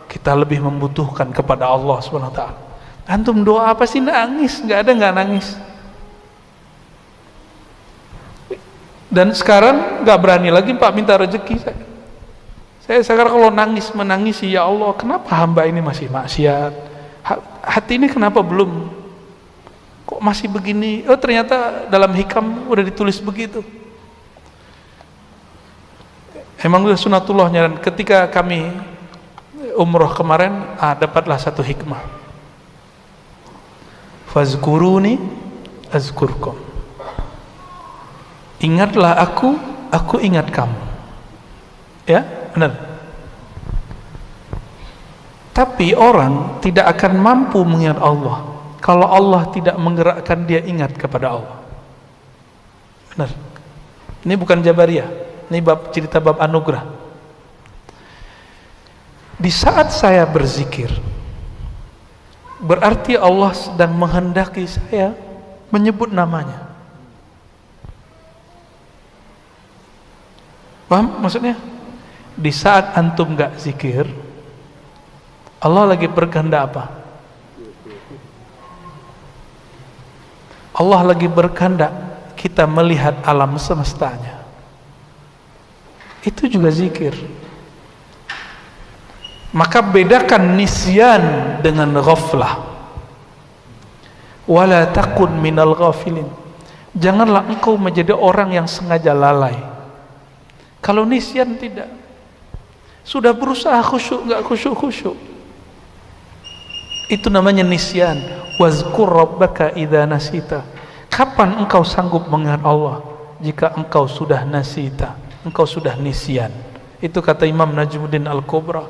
kita lebih membutuhkan kepada Allah Subhanahu wa ta'ala. Antum doa apa sih nangis? Nggak ada nggak nangis. Dan sekarang nggak berani lagi Pak minta rezeki saya sekarang kalau menangis, ya Allah, kenapa hamba ini masih maksiat? Hati ini kenapa belum? Kok masih begini? Oh, ternyata dalam hikam udah ditulis begitu. Emang udah sunatullahnya. Dan ketika kami umroh kemarin, dapatlah satu hikmah. Fazkuruni azkurkum. Ingatlah aku ingat kamu. Ya, benar. Tapi orang tidak akan mampu mengingat Allah kalau Allah tidak menggerakkan dia ingat kepada Allah. Benar. Ini bukan Jabariyah, ini cerita bab anugerah. Di saat saya berzikir, berarti Allah sedang menghendaki saya menyebut namanya. Paham maksudnya? Di saat antum gak zikir, Allah lagi berkehendak apa? Allah lagi berkehendak kita melihat alam semestanya. Itu juga zikir. Maka bedakan nisyan dengan ghaflah. Wala takun minal ghafilin. Janganlah engkau menjadi orang yang sengaja lalai. Kalau nisyan tidak. Sudah berusaha khusyuk, enggak khusyuk-khusyuk. Itu namanya nisyan. Wazkur rabbaka idza nasita. Kapan engkau sanggup mengingat Allah? Jika engkau sudah nasita, engkau sudah nisyan. Itu kata Imam Najmuddin Al-Kubra.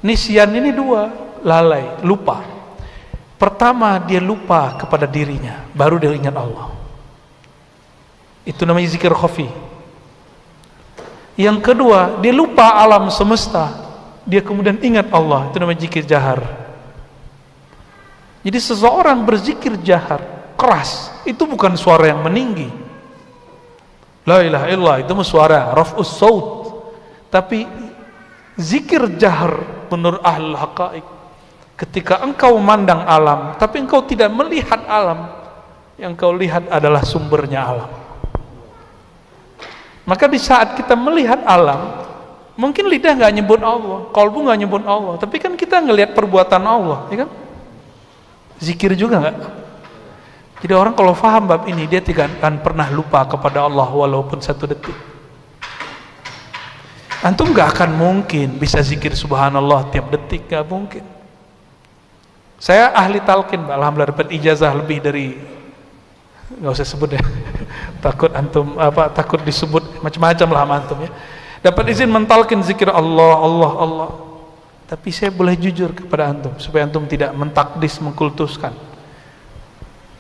Nisyan ini dua, lalai, lupa. Pertama dia lupa kepada dirinya, baru dia ingat Allah. Itu namanya zikir khafi. Yang kedua, dia lupa alam semesta, dia kemudian ingat Allah, itu namanya zikir jahar. Jadi seseorang berzikir jahar keras, itu bukan suara yang meninggi. La ilaha illallah itu suara raf'us saut. Tapi zikir jahar menurut ahlul haqaiq, ketika engkau memandang alam tapi engkau tidak melihat alam, yang kau lihat adalah sumbernya alam. Maka di saat kita melihat alam, mungkin lidah nggak nyebut Allah, kalbu nggak nyebut Allah, tapi kan kita ngelihat perbuatan Allah, ya kan? Zikir juga nggak? Jadi orang kalau faham bab ini, dia tidak akan pernah lupa kepada Allah walaupun 1 detik. Antum nggak akan mungkin bisa zikir subhanallah tiap detik, nggak mungkin. Saya ahli talqin, alhamdulillah dapat ijazah lebih dari, nggak usah sebut ya, takut antum takut disebut macam-macam lah sama antum ya. Dapat izin mentalkin zikir Allah, Allah, Allah. Tapi saya boleh jujur kepada antum supaya antum tidak mentakdis, mengkultuskan.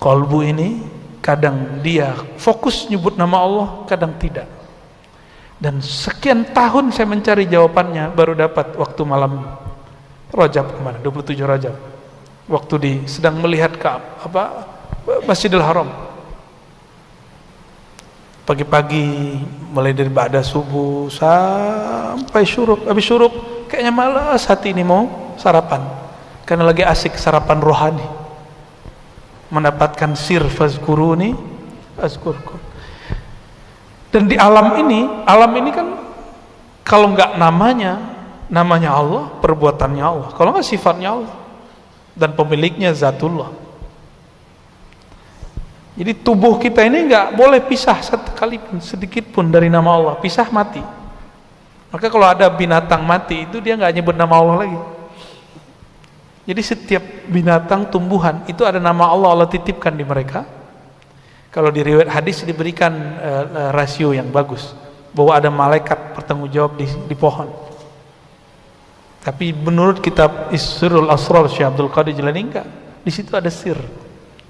Qalbu ini kadang dia fokus nyebut nama Allah, kadang tidak. Dan sekian tahun saya mencari jawabannya, baru dapat waktu malam Rajab kemarin, 27 Rajab. Waktu sedang melihat ke Masjidil Haram. Pagi-pagi mulai dari ba'da subuh sampai syuruk. Habis syuruk kayaknya malas hati ini mau sarapan, karena lagi asik sarapan rohani, mendapatkan sir fazkuruni azkurkum. Dan di alam ini kan kalau nggak namanya Allah, perbuatannya Allah, kalau nggak sifatnya Allah dan pemiliknya zatullah. Jadi tubuh kita ini nggak boleh pisah sedikit pun dari nama Allah. Pisah mati. Maka kalau ada binatang mati itu dia nggak nyebut nama Allah lagi. Jadi setiap binatang, tumbuhan itu ada nama Allah, Allah titipkan di mereka. Kalau di riwayat hadis diberikan rasio yang bagus, bahwa ada malaikat bertanggung jawab di pohon. Tapi menurut kitab Isrul Asrar Syekh Abdul Qadir Jilani enggak. Di situ ada sir,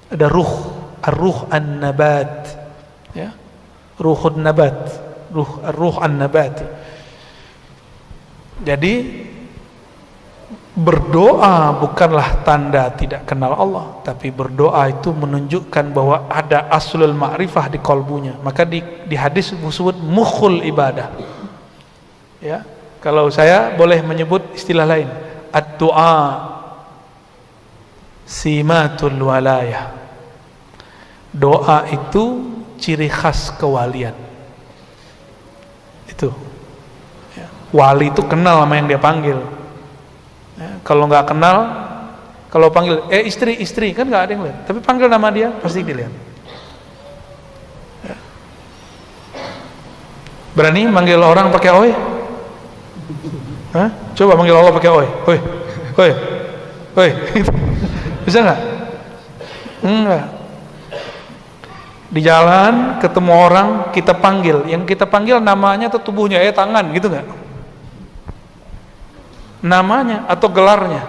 ada ruh. Ar-ruh an-nabat, ya, ruhun nabat, ruh an-nabat. Jadi berdoa bukanlah tanda tidak kenal Allah, tapi berdoa itu menunjukkan bahwa ada aslul ma'rifah di qalbunya. Maka di hadis disebut mukhul ibadah. Ya, kalau saya boleh menyebut istilah lain, ad-du'a simatul walayah. Doa itu ciri khas kewalian. Itu ya. Wali itu kenal sama yang dia panggil ya. Kalau nggak kenal, kalau panggil istri kan nggak ada yang lihat, tapi panggil nama dia pasti dilihat ya. Berani manggil orang pakai oi? Hah? Coba manggil Allah pakai oi. Oi. Bisa nggak? Enggak. Di jalan ketemu orang kita panggil, yang kita panggil namanya atau tubuhnya, tangan gitu nggak? Namanya atau gelarnya.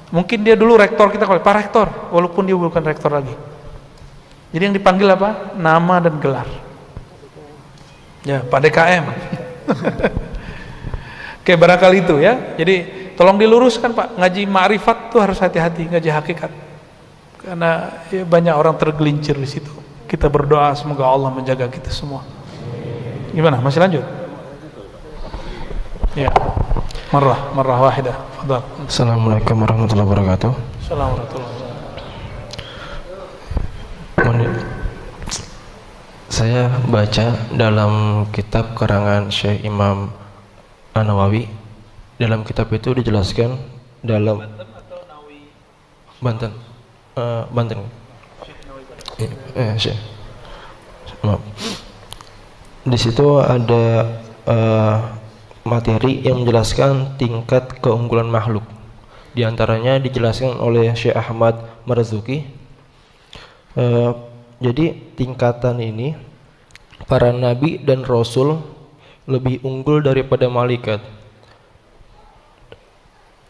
Mungkin dia dulu rektor kita, Pak Rektor, walaupun dia bukan rektor lagi. Jadi yang dipanggil apa? Nama dan gelar. Ya, Pak DKM. Oke, barangkali itu ya. Jadi tolong diluruskan Pak, ngaji ma'rifat tuh harus hati-hati, ngaji hakikat. Karena ya, banyak orang tergelincir di situ. Kita berdoa semoga Allah menjaga kita semua. Gimana? Masih lanjut? Ya. Marrah wahidah. Fadhal. Assalamualaikum warahmatullahi wabarakatuh. Assalamualaikum warahmatullahi wabarakatuh. Saya baca dalam kitab karangan Syekh Imam An-Nawawi. Dalam kitab itu dijelaskan dalam Banten. Syekh. Maaf. Di situ ada materi yang menjelaskan tingkat keunggulan makhluk. Di antaranya dijelaskan oleh Syekh Ahmad Marzuki. Jadi tingkatan ini para nabi dan rasul lebih unggul daripada malaikat.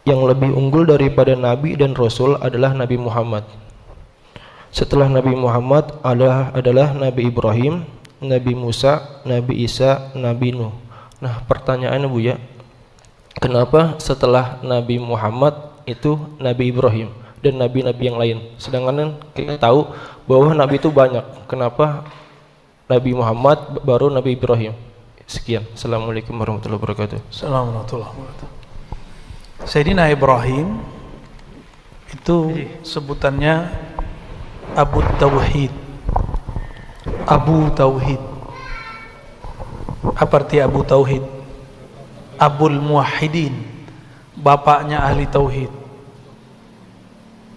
Yang lebih unggul daripada nabi dan rasul adalah Nabi Muhammad. Setelah Nabi Muhammad adalah Nabi Ibrahim, Nabi Musa, Nabi Isa, Nabi Nuh. Nah, pertanyaannya Buya, kenapa setelah Nabi Muhammad itu Nabi Ibrahim dan nabi-nabi yang lain? Sedangkan kita tahu bahwa nabi itu banyak. Kenapa Nabi Muhammad baru Nabi Ibrahim? Sekian. Assalamualaikum warahmatullahi wabarakatuh. Assalamualaikum warahmatullahi wabarakatuh. Sayyidina Ibrahim itu sebutannya Abu Tauhid. Abu Tauhid. Apa arti Abu Tauhid? Abul Muwahhidin, bapaknya ahli tauhid.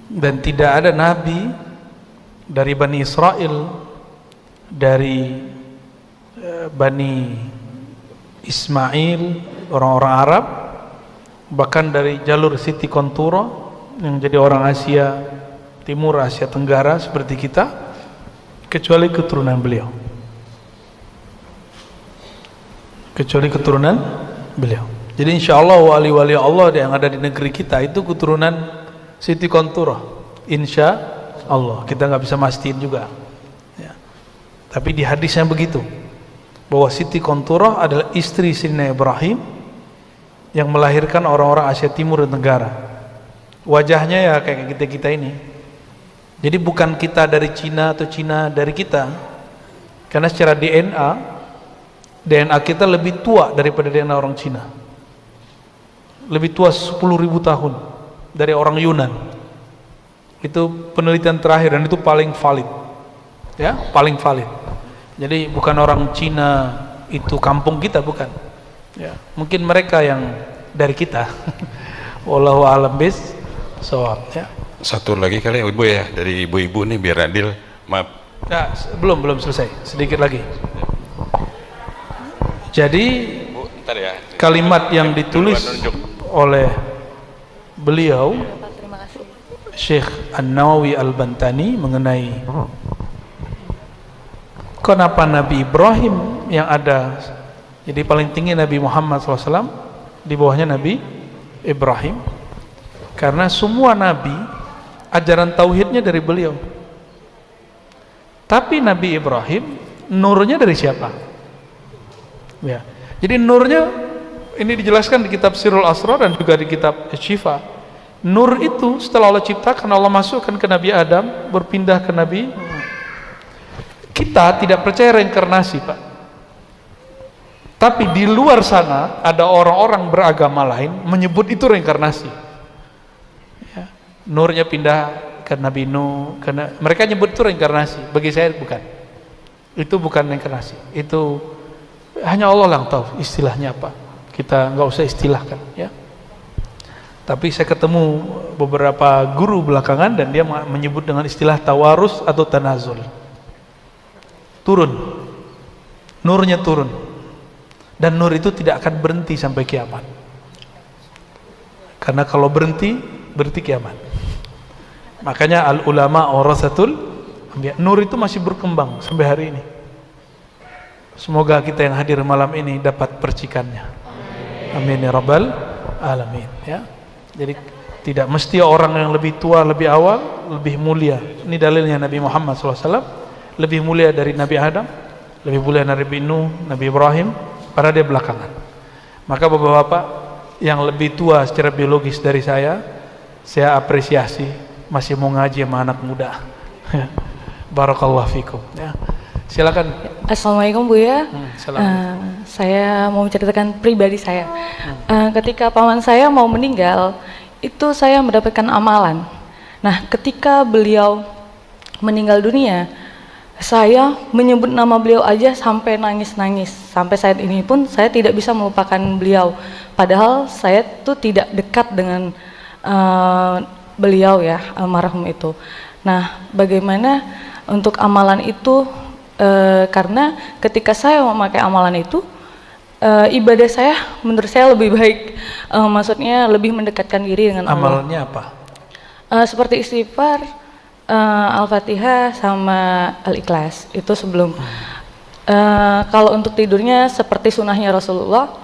Dan tidak ada nabi dari Bani Israel, dari Bani Ismail, orang-orang Arab, bahkan dari jalur Siti Konturo yang jadi orang Asia Timur, Asia Tenggara seperti kita, kecuali keturunan beliau. Kecuali keturunan beliau. Jadi insya Allah wali-wali Allah yang ada di negeri kita itu keturunan Siti Konturo. Insya Allah. Kita nggak bisa mastiin juga. Ya. Tapi di hadisnya begitu, bahwa Siti Konturo adalah istri Sayyidina Ibrahim yang melahirkan orang-orang Asia Timur dan Tenggara. Wajahnya ya kayak kita-kita ini. Jadi bukan kita dari Cina atau Cina dari kita. Karena secara DNA kita lebih tua daripada DNA orang Cina. Lebih tua 10.000 tahun dari orang Yunan. Itu penelitian terakhir dan itu paling valid. Ya, paling valid. Jadi bukan orang Cina itu kampung kita, bukan. Ya, mungkin mereka yang dari kita. Wallahu a'lam bissawab, ya. Satu lagi kali Ibu ya, dari ibu-ibu nih biar adil. Maaf. Nah, belum selesai. Sedikit lagi. Jadi Bu, ntar ya. kalimat yang ditulis oleh beliau Syekh An-Nawawi Al-Bantani mengenai kenapa Nabi Ibrahim yang ada, jadi paling tinggi Nabi Muhammad SAW, di bawahnya Nabi Ibrahim, karena semua Nabi ajaran tauhidnya dari beliau. Tapi Nabi Ibrahim nurnya dari siapa? Ya. Jadi nurnya ini dijelaskan di kitab Sirrul Asrar dan juga di kitab Syifa. Nur itu setelah Allah ciptakan, Allah masukkan ke Nabi Adam, berpindah ke Nabi. Kita tidak percaya reinkarnasi, Pak. Tapi di luar sana ada orang-orang beragama lain menyebut itu reinkarnasi. Ya. Nurnya pindah ke Nabi Nuh, karena mereka nyebut itu reinkarnasi. Bagi saya bukan. Itu bukan reinkarnasi. Itu hanya Allah yang tahu istilahnya apa. Kita nggak usah istilahkan, ya. Tapi saya ketemu beberapa guru belakangan dan dia menyebut dengan istilah tawarus atau tanazul. Turun, nurnya turun, dan nur itu tidak akan berhenti sampai kiamat. Karena kalau berhenti kiamat. Makanya al ulama warasatul anbiya. Nur itu masih berkembang sampai hari ini. Semoga kita yang hadir malam ini dapat percikannya. Amin ya rabbal alamin, ya. Jadi tidak mesti orang yang lebih tua, lebih awal, lebih mulia. Ini dalilnya Nabi Muhammad SAW lebih mulia dari Nabi Adam, lebih mulia dari Nabi Nuh, Nabi Ibrahim, pada dia belakangan. Maka bapak-bapak yang lebih tua secara biologis dari saya apresiasi masih mau ngaji sama anak muda. Barakallahu fikum, ya. Silakan. Assalamualaikum Buya. Saya mau menceritakan pribadi saya. Ketika paman saya mau meninggal, itu saya mendapatkan amalan. Nah, ketika beliau meninggal dunia, saya menyebut nama beliau aja sampai nangis-nangis. Sampai saat ini pun saya tidak bisa melupakan beliau. Padahal saya tuh tidak dekat dengan beliau ya, almarhum itu. Nah, bagaimana untuk amalan itu? Karena ketika saya memakai amalan itu, ibadah saya menurut saya lebih baik, maksudnya lebih mendekatkan diri dengan Allah. Amalannya apa? Seperti istighfar, Al-Fatihah sama Al-Ikhlas itu sebelum. Kalau untuk tidurnya seperti sunahnya Rasulullah,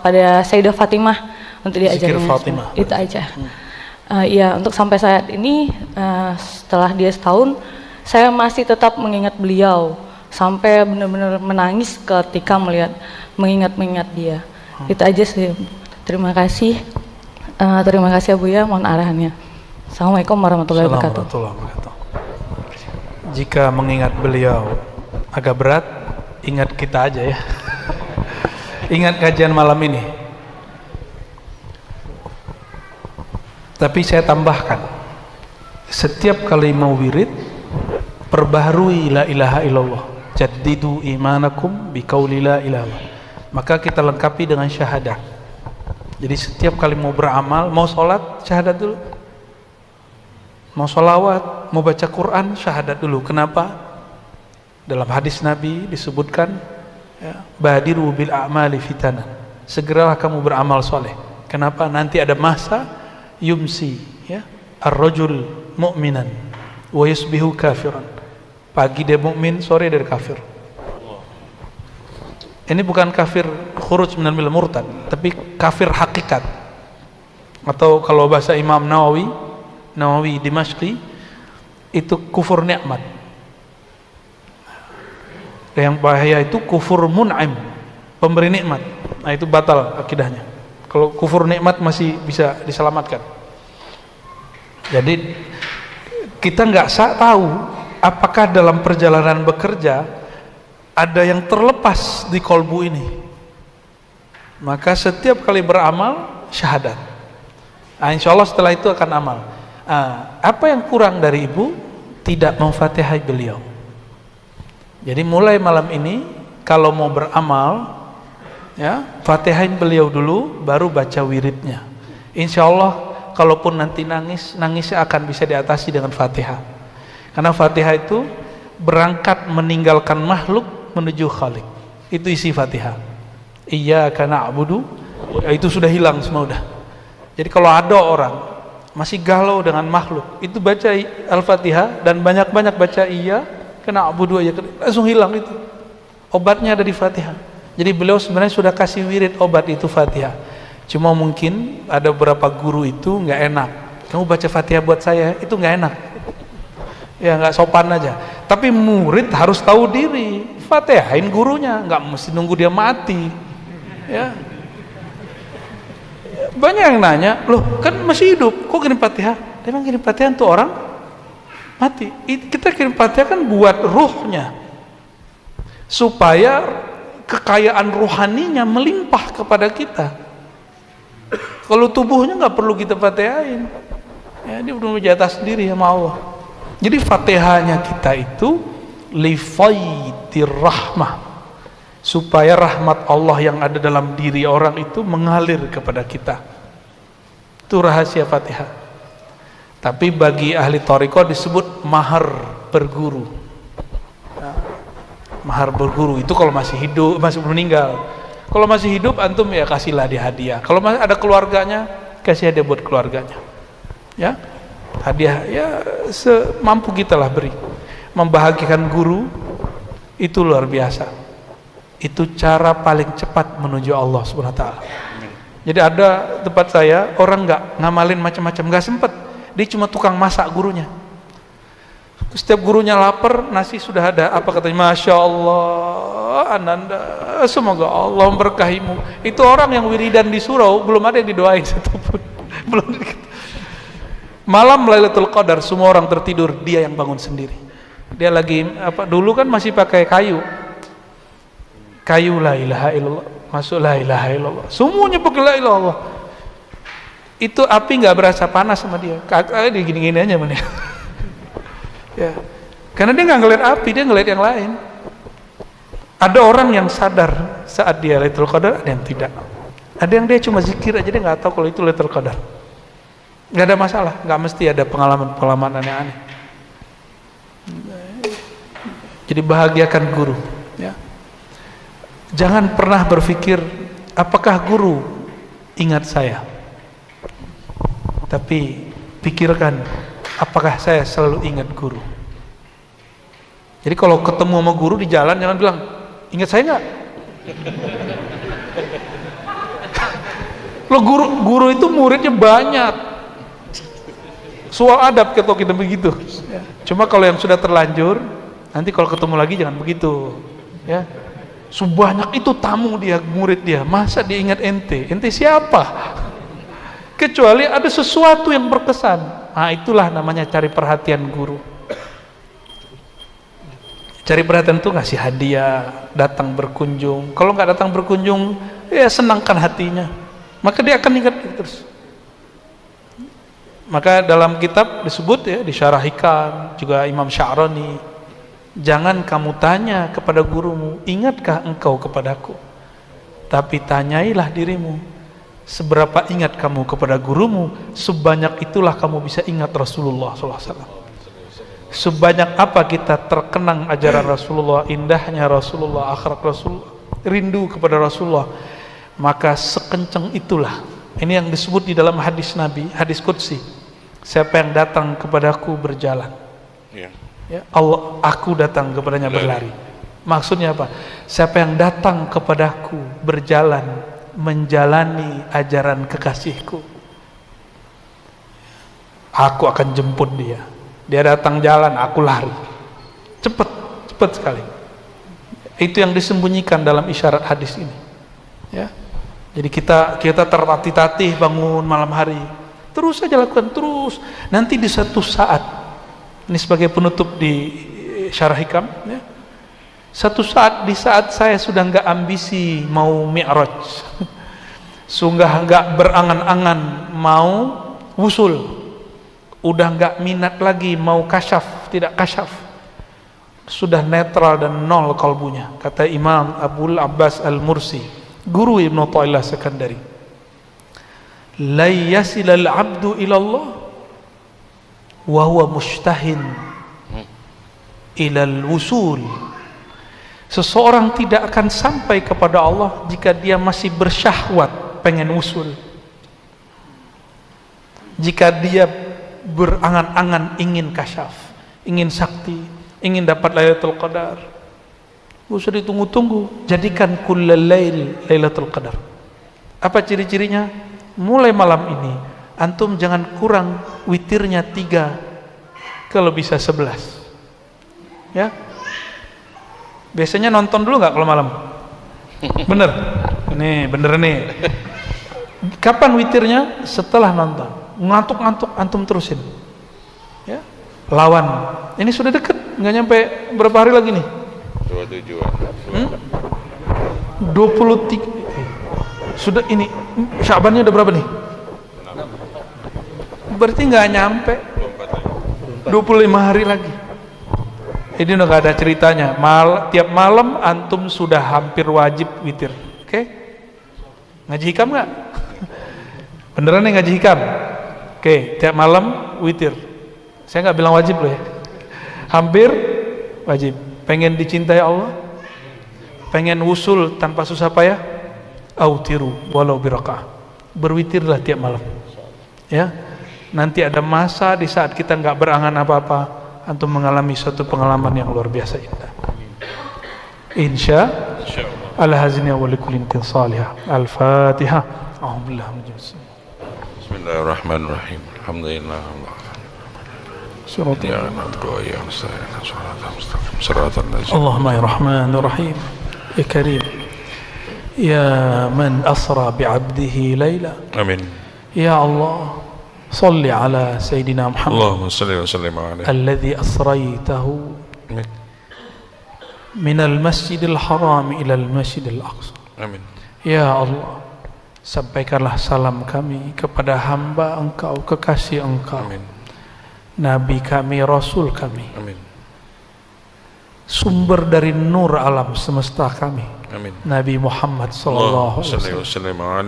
pada Sayyidah Fatimah untuk diajarnya. Itu aja. Ya, untuk sampai saat ini setelah dia setahun, saya masih tetap mengingat beliau, sampai benar-benar menangis ketika mengingat dia. Itu aja sih. Terima kasih ya Buya, mohon arahannya. Assalamualaikum warahmatullahi wabarakatuh. Jika mengingat beliau agak berat, ingat kita aja ya. Ingat kajian malam ini. Tapi saya tambahkan, setiap kali mau wirid, perbaharui la ilaha illallah, jaddidu imanakum biqauli la ilaha illallah. Maka kita lengkapi dengan syahadat. Jadi setiap kali mau beramal, mau sholat, syahadat dulu. Mau sholawat, mau baca Quran, syahadat dulu. Kenapa? Dalam hadis Nabi disebutkan, ya, badiru bil a'mali fitana, segeralah kamu beramal soleh. Kenapa? Nanti ada masa yumsi, ya, ar-rajul mu'minan wa yusbihu kafiran. Pagi dia mukmin, sore dia kafir. Ini bukan kafir khuruj minal millah murtad, tapi kafir hakikat. Atau kalau bahasa Imam Nawawi Dimashqi, itu kufur nikmat. Yang bahaya itu kufur mun'im, pemberi nikmat. Nah, itu batal akidahnya. Kalau kufur nikmat masih bisa diselamatkan. Jadi kita nggak tahu apakah dalam perjalanan bekerja ada yang terlepas di kolbu ini. Maka setiap kali beramal syahadat. Nah, insya Allah setelah itu akan amal. Apa yang kurang dari ibu? Tidak memfatihai beliau. Jadi mulai malam ini kalau mau beramal, ya, fatihain beliau dulu, baru baca wiridnya. Insya Allah kalaupun nanti nangisnya akan bisa diatasi dengan fatihah. Karena fatihah itu berangkat meninggalkan makhluk menuju khalik. Itu isi fatihah. Iyyaka na'budu, itu sudah hilang semua udah. Jadi kalau ada orang masih galau dengan makhluk, itu baca Al-Fatihah dan banyak-banyak baca iyyaka na'budu aja, langsung hilang itu. Obatnya ada di Fatihah. Jadi beliau sebenarnya sudah kasih wirid obat itu Fatihah. Cuma mungkin ada beberapa guru itu nggak enak. Kamu baca Fatihah buat saya, itu nggak enak. Ya nggak sopan aja. Tapi murid harus tahu diri. Fatihain gurunya, nggak mesti nunggu dia mati. Ya. Banyak yang nanya, loh kan masih hidup, kok kirim Fatihah? Dia memang kirim Fatihah untuk orang mati. Kita kirim Fatihah kan buat ruhnya, supaya kekayaan rohaninya melimpah kepada kita. Kalau tubuhnya nggak perlu kita Fatihain, ya, dia udah menjatah sendiri sama Allah. Jadi Fatihahnya kita itu li faidir rahmah, supaya rahmat Allah yang ada dalam diri orang itu mengalir kepada kita. Itu rahasia Fatihah. Tapi bagi ahli thariqah disebut mahar berguru. Mahar berguru itu kalau masih hidup, masih belum meninggal. Kalau masih hidup antum ya kasihlah dia hadiah. Kalau masih ada keluarganya, kasih hadiah buat keluarganya. Ya. Hadiah ya semampu kita lah beri. Membahagiakan guru itu luar biasa. Itu cara paling cepat menuju Allah Subhanahu wa taala. Jadi ada tempat saya orang nggak ngamalin macam-macam, nggak sempet. Dia cuma tukang masak gurunya. Setiap gurunya lapar, nasi sudah ada. Apa katanya? Masya Allah, Ananda, semoga Allah memberkahimu. Itu orang yang wiridan di surau belum ada yang didoain satupun. Belum. Malam Lailatul Qadar semua orang tertidur, dia yang bangun sendiri. Dia lagi apa? Dulu kan masih pakai kayu la ilaha illallah, masuk la ilaha illallah, semuanya pakai la ilaha illallah. Itu api nggak berasa panas sama dia, kakak dia gini-gini aja mana. Ya, karena dia nggak ngeliat api, dia ngeliat yang lain. Ada orang yang sadar saat dia Lailatul Qadar, ada yang tidak. Ada yang dia cuma zikir aja, dia nggak tahu kalau itu Lailatul Qadar. Nggak ada masalah, nggak mesti ada pengalaman aneh-aneh. Jadi bahagiakan guru, ya. Jangan pernah berpikir apakah guru ingat saya, tapi pikirkan apakah saya selalu ingat guru. Jadi kalau ketemu sama guru di jalan jangan bilang ingat saya nggak. Lo guru itu muridnya banyak, soal adab kalau kita begitu. Cuma kalau yang sudah terlanjur, Nanti kalau ketemu lagi jangan begitu, ya. Sebanyak itu tamu dia, murid dia, masa dia ingat ente? Ente siapa? Kecuali ada sesuatu yang berkesan. Nah, itulah namanya cari perhatian guru. Cari perhatian itu ngasih hadiah, datang berkunjung. Kalau nggak datang berkunjung, ya senangkan hatinya. Maka dia akan ingat terus. Maka dalam kitab disebut ya, di Syarah Hikam juga Imam Sya'rani, jangan kamu tanya kepada gurumu, ingatkah engkau kepadaku? Tapi tanyailah dirimu, seberapa ingat kamu kepada gurumu, sebanyak itulah kamu bisa ingat Rasulullah SAW. Sebanyak apa kita terkenang ajaran Rasulullah, indahnya Rasulullah, akhlak Rasulullah, rindu kepada Rasulullah, maka sekencang itulah. Ini yang disebut di dalam hadis Nabi, hadis Qudsi, siapa yang datang kepadaku berjalan, ya, Allah, aku datang kepadanya berlari. Maksudnya apa? Siapa yang datang kepadaku berjalan, menjalani ajaran kekasihku, aku akan jemput dia. Dia datang jalan, aku lari. Cepat sekali. Itu yang disembunyikan dalam isyarat hadis ini. Ya. Jadi kita tertatih-tatih bangun malam hari. Terus saja lakukan terus. Nanti di satu saat, ini sebagai penutup di Syarah Hikam, ya. Satu saat, di saat saya sudah enggak ambisi mau mi'raj, sudah enggak berangan-angan mau wusul, udah enggak minat lagi mau kasyaf, tidak kasyaf, sudah netral dan nol kalbunya. Kata Imam Abul Abbas Al-Mursi, guru Ibnu Athaillah Sekandari, la yasilal abdu ilallah wa huwa mushtahin ilal wusul. Seseorang tidak akan sampai kepada Allah jika dia masih bersyahwat pengen wusul, jika dia berangan-angan ingin kasyaf, ingin sakti, ingin dapat Lailatul Qadar. Gak usah ditunggu-tunggu, jadikan kullal lail Lailatul Qadar. Apa ciri-cirinya? Mulai malam ini antum jangan kurang witirnya 3, kalau bisa 11, ya. Biasanya nonton dulu nggak kalau malam? Bener? Nih, bener nih. Kapan witirnya? Setelah nonton. Ngantuk-ngantuk antum terusin. Ya. Lawan. Ini sudah deket, nggak nyampe berapa hari lagi nih? 23. Sudah ini Syabannya udah berapa nih? Berarti nggak nyampe 25 hari lagi. Ini udah gak ada ceritanya. Tiap malam antum sudah hampir wajib witir. Oke? Ngaji hikam gak? Beneran nih ngaji hikam? Oke, tiap malam witir. Saya gak bilang wajib loh ya. Hampir wajib. Pengen dicintai Allah, pengen wusul tanpa susah payah, autiru walau biraqah. Berwitirlah tiap malam. Ya. Nanti ada masa di saat kita gak berangan apa-apa, antum mengalami suatu pengalaman yang luar biasa indah. Insya Allah hazni wa likulli intin salihah. Al-Fatihah. Bismillahirrahmanirrahim. Alhamdulillah. Allahumma ya Rahman ya Rahim ya Karim ya man asra bi'abdihi layla. Amin. Ya Allah, صل على سيدنا محمد اللهم صل وسلم عليه الذي أسريته من المسجد الحرام إلى المسجد الأقصى. Amin. Ya Allah, sampaikanlah salam kami kepada hamba Engkau, kekasih Engkau. Amin. Nabi kami, Rasul kami. Amin. Sumber dari nur alam semesta kami. Amin. Nabi Muhammad sallallahu alaihi wasallam.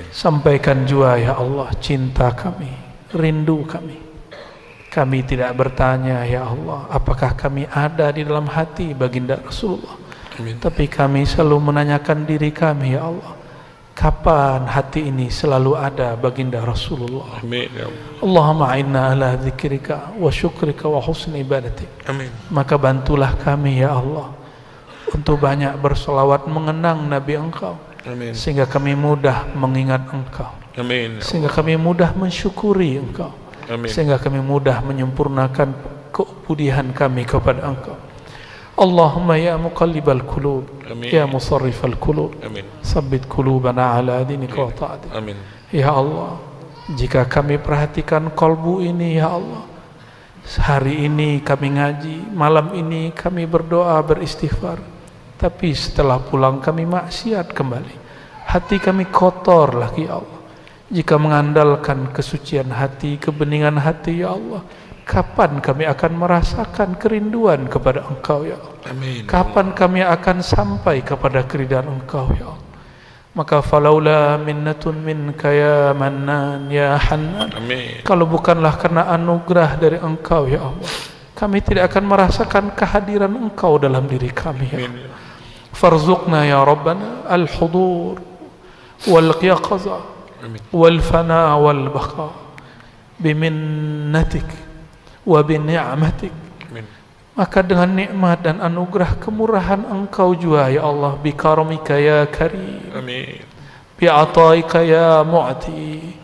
Sampaikan juga ya Allah cinta kami, rindu kami. Kami tidak bertanya ya Allah apakah kami ada di dalam hati baginda Rasulullah. Amin. Tapi kami selalu menanyakan diri kami ya Allah, kapan hati ini selalu ada baginda Rasulullah. Amin ya Allah. Allahumma a'inna ala dzikrika wa syukrika wa husni ibadatik. Amin. Maka bantulah kami ya Allah untuk banyak bersolawat mengenang Nabi Engkau. Amin. Sehingga kami mudah mengingat Engkau. Amin. Sehingga kami mudah mensyukuri Engkau. Amin. Sehingga kami mudah menyempurnakan keubudian kami kepada Engkau. Allahumma ya muqallibal qulub, ya musarrifal qulub, sabbit qulubana ala dinika wa ta'atik. Amin. Ya Allah, jika kami perhatikan kolbu ini, ya Allah, hari ini kami ngaji, malam ini kami berdoa beristighfar, tapi setelah pulang kami maksiat kembali, hati kami kotor lagi, ya Allah. Jika mengandalkan kesucian hati, kebeningan hati, ya Allah, kapan kami akan merasakan kerinduan kepada Engkau, ya Allah? Amin. Kapan kami akan sampai kepada keridhaan Engkau, ya Allah? Maka falaula minnatun minka ya Mannan ya Hannan. Amin. Kalau bukanlah karena anugerah dari Engkau, ya Allah, kami tidak akan merasakan kehadiran Engkau dalam diri kami, ya Allah. Farzuqna ya Rabbana al-hudur wal-yaqaza wal-fana wal-baqa biminnatik wa bini'matik. Maka dengan nikmat dan anugerah kemurahan Engkau jua, ya Allah, bikaramika ya karim, Amin. bi'ataika ya mu'ti,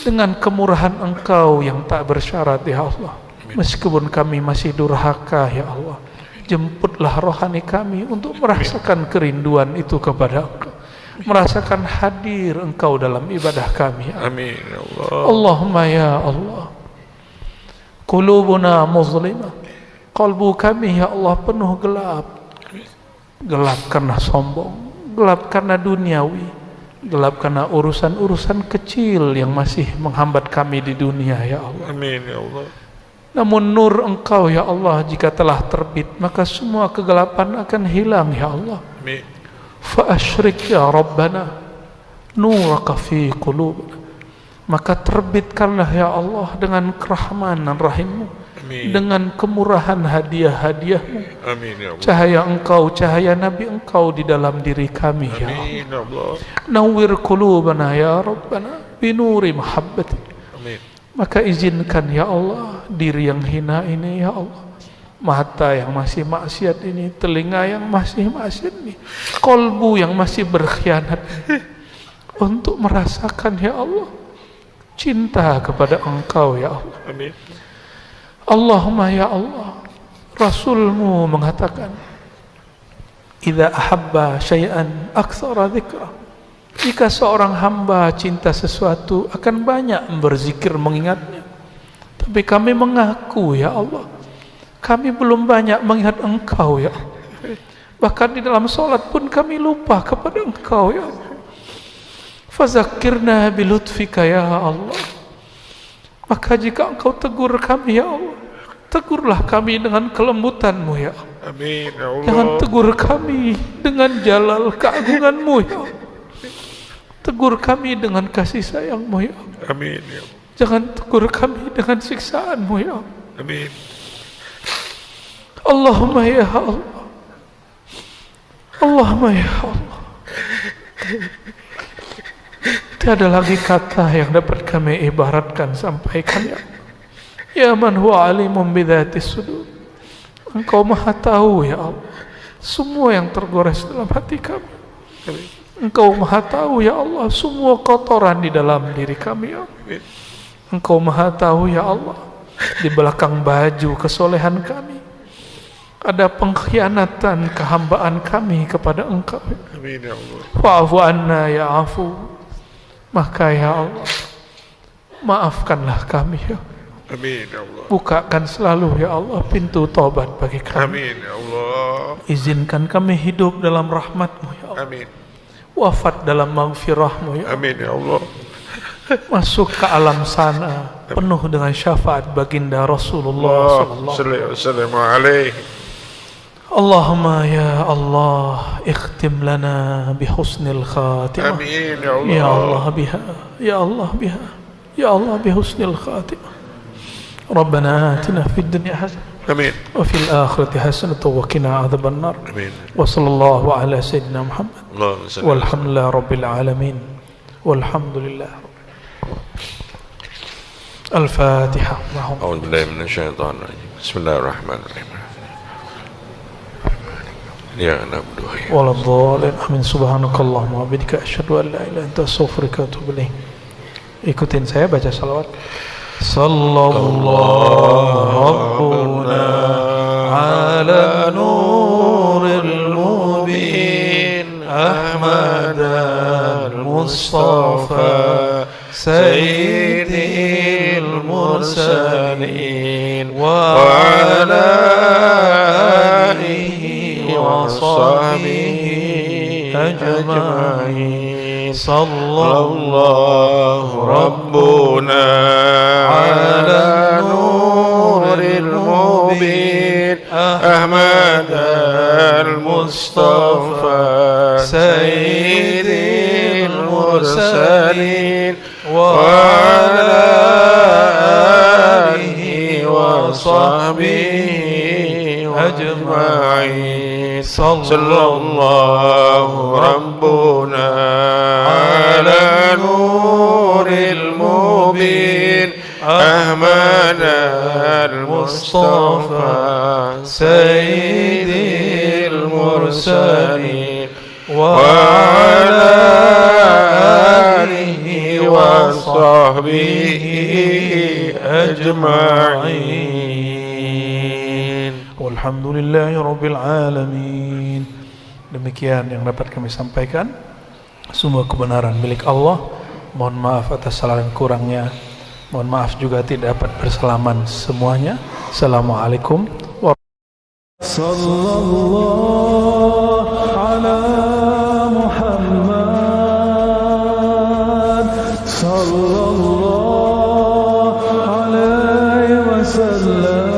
dengan kemurahan Engkau yang tak bersyarat, ya Allah. Meskipun kami masih durhaka, ya Allah, jemputlah rohani kami untuk merasakan kerinduan itu kepada Engkau, merasakan hadir Engkau dalam ibadah kami, ya Allah. Amin ya Allah. Allahumma ya Allah, qulubuna muzlimah, kalbu kami, ya Allah, penuh gelap. Gelap karena sombong, gelap karena duniawi, gelap karena urusan-urusan kecil yang masih menghambat kami di dunia, ya Allah. Amin ya Allah. Namun nur Engkau, ya Allah, jika telah terbit, maka semua kegelapan akan hilang, ya Allah. Amin. Fa'ashrik ya Rabbana nuraka fi qulubina, maka terbitkanlah, ya Allah, dengan kerahmanan rahim-Mu, dengan kemurahan hadiah-hadiah-Mu, Amin ya Allah. cahaya Engkau, cahaya Nabi Engkau di dalam diri kami, ya Allah. Amin ya Allah. Nawwir qulubana ya Rabbana binuri mahabbatik. Amin. Maka izinkan, ya Allah, diri yang hina ini, ya Allah, mata yang masih maksiat ini, telinga yang masih maksiat ini, kolbu yang masih berkhianat ini, untuk merasakan, ya Allah, cinta kepada Engkau, ya Allah. Amin. Allahumma ya Allah, Rasul-Mu mengatakan, idza ahabba syai'an aktsara dzikra, jika seorang hamba cinta sesuatu akan banyak berzikir mengingatnya. Tapi kami mengaku, ya Allah, kami belum banyak mengingat Engkau, ya Allah. Bahkan di dalam sholat pun kami lupa kepada Engkau, ya Allah. Fazakirna bilutfika ya Allah. Maka jika Engkau tegur kami, ya Allah, tegurlah kami dengan kelembutan-Mu, ya Allah. Amin ya Allah. Jangan tegur kami dengan jalal keagungan-Mu, ya Allah. Tegur kami dengan kasih sayang-Mu, ya Allah. Amin ya Allah. Jangan tegur kami dengan siksaan-Mu, ya Allah. Amin. Allahumma ya Allah, Allahumma ya Allah, tiada lagi kata yang dapat kami ibaratkan, sampaikan, ya Allah. Ya man huwa alimun bidzatis sudur, Engkau maha tahu, ya Allah, semua yang tergores dalam hati kami. Engkau maha tahu, ya Allah, semua kotoran di dalam diri kami, ya Allah. Engkau maha tahu, ya Allah, di belakang baju kesolehan kami ada pengkhianatan kehambaan kami kepada Engkau. Amin ya Allah. Wa'afu anna ya afu, maka, ya Allah, maafkanlah kami, ya. Amin ya Allah. Bukakan selalu, ya Allah, pintu taubat bagi kami. Amin ya Allah. Izinkan kami hidup dalam rahmat-Mu, ya Allah. Amin. Wafat dalam maghfirah-Mu, ya Allah. Amin ya Allah. Masuk ke alam sana penuh dengan syafaat baginda Rasulullah sallallahu alaihi wasallam alaihi. Allahumma ya Allah, ikhtim lana bihusnil khatimah. Amin ya Allah. Ya Allah biha, ya Allah biha, ya Allah bihusnil khatimah. Rabbana atina fid dunya hasanah Amin. wa fil akhirati hasanah wa qina adzaban nar. Amin. Wa sallallahu ala sayyidina Muhammad. Allahumma salli. Walhamdulillahi rabbil alamin. Walhamdulillah. Al-Fatihah. A'udzu billahi minasyaitonir rajim. Bismillahirrahmanirrahim. Ya na'budu wa iyyaka Waladhdallin. Amin. Subhanakallahumma wa bihamdika asyhadu an la ilaha illa anta astaghfiruka wa atubu ilaik. Ikutin saya baca salawat. sallallahu rabbuna ala nuril mubin Ahmad al-Mustafa sayyidil mursalin wa ala alihi wa sahbihi ajma'in sallallahu rabbuna ala nuril mubin Ahmad al-Mustafa sayyidil mursalin wa ala alihi wa sahbihi ajma'in sallallahu rabbuna ala nuril mubin Ahmad al-Mustafa sayyidil mursalin wa ala alihi wa sahbihi ajma'in walhamdulillahi rabbil alamin. Demikian yang dapat kami sampaikan. Semua kebenaran milik Allah. Mohon maaf atas salah dan kurangnya. Mohon maaf juga tidak dapat bersalaman semuanya. Assalamualaikum warahmatullahi wabarakatuh. Ala Muhammad sallallahu alaihi wasallam.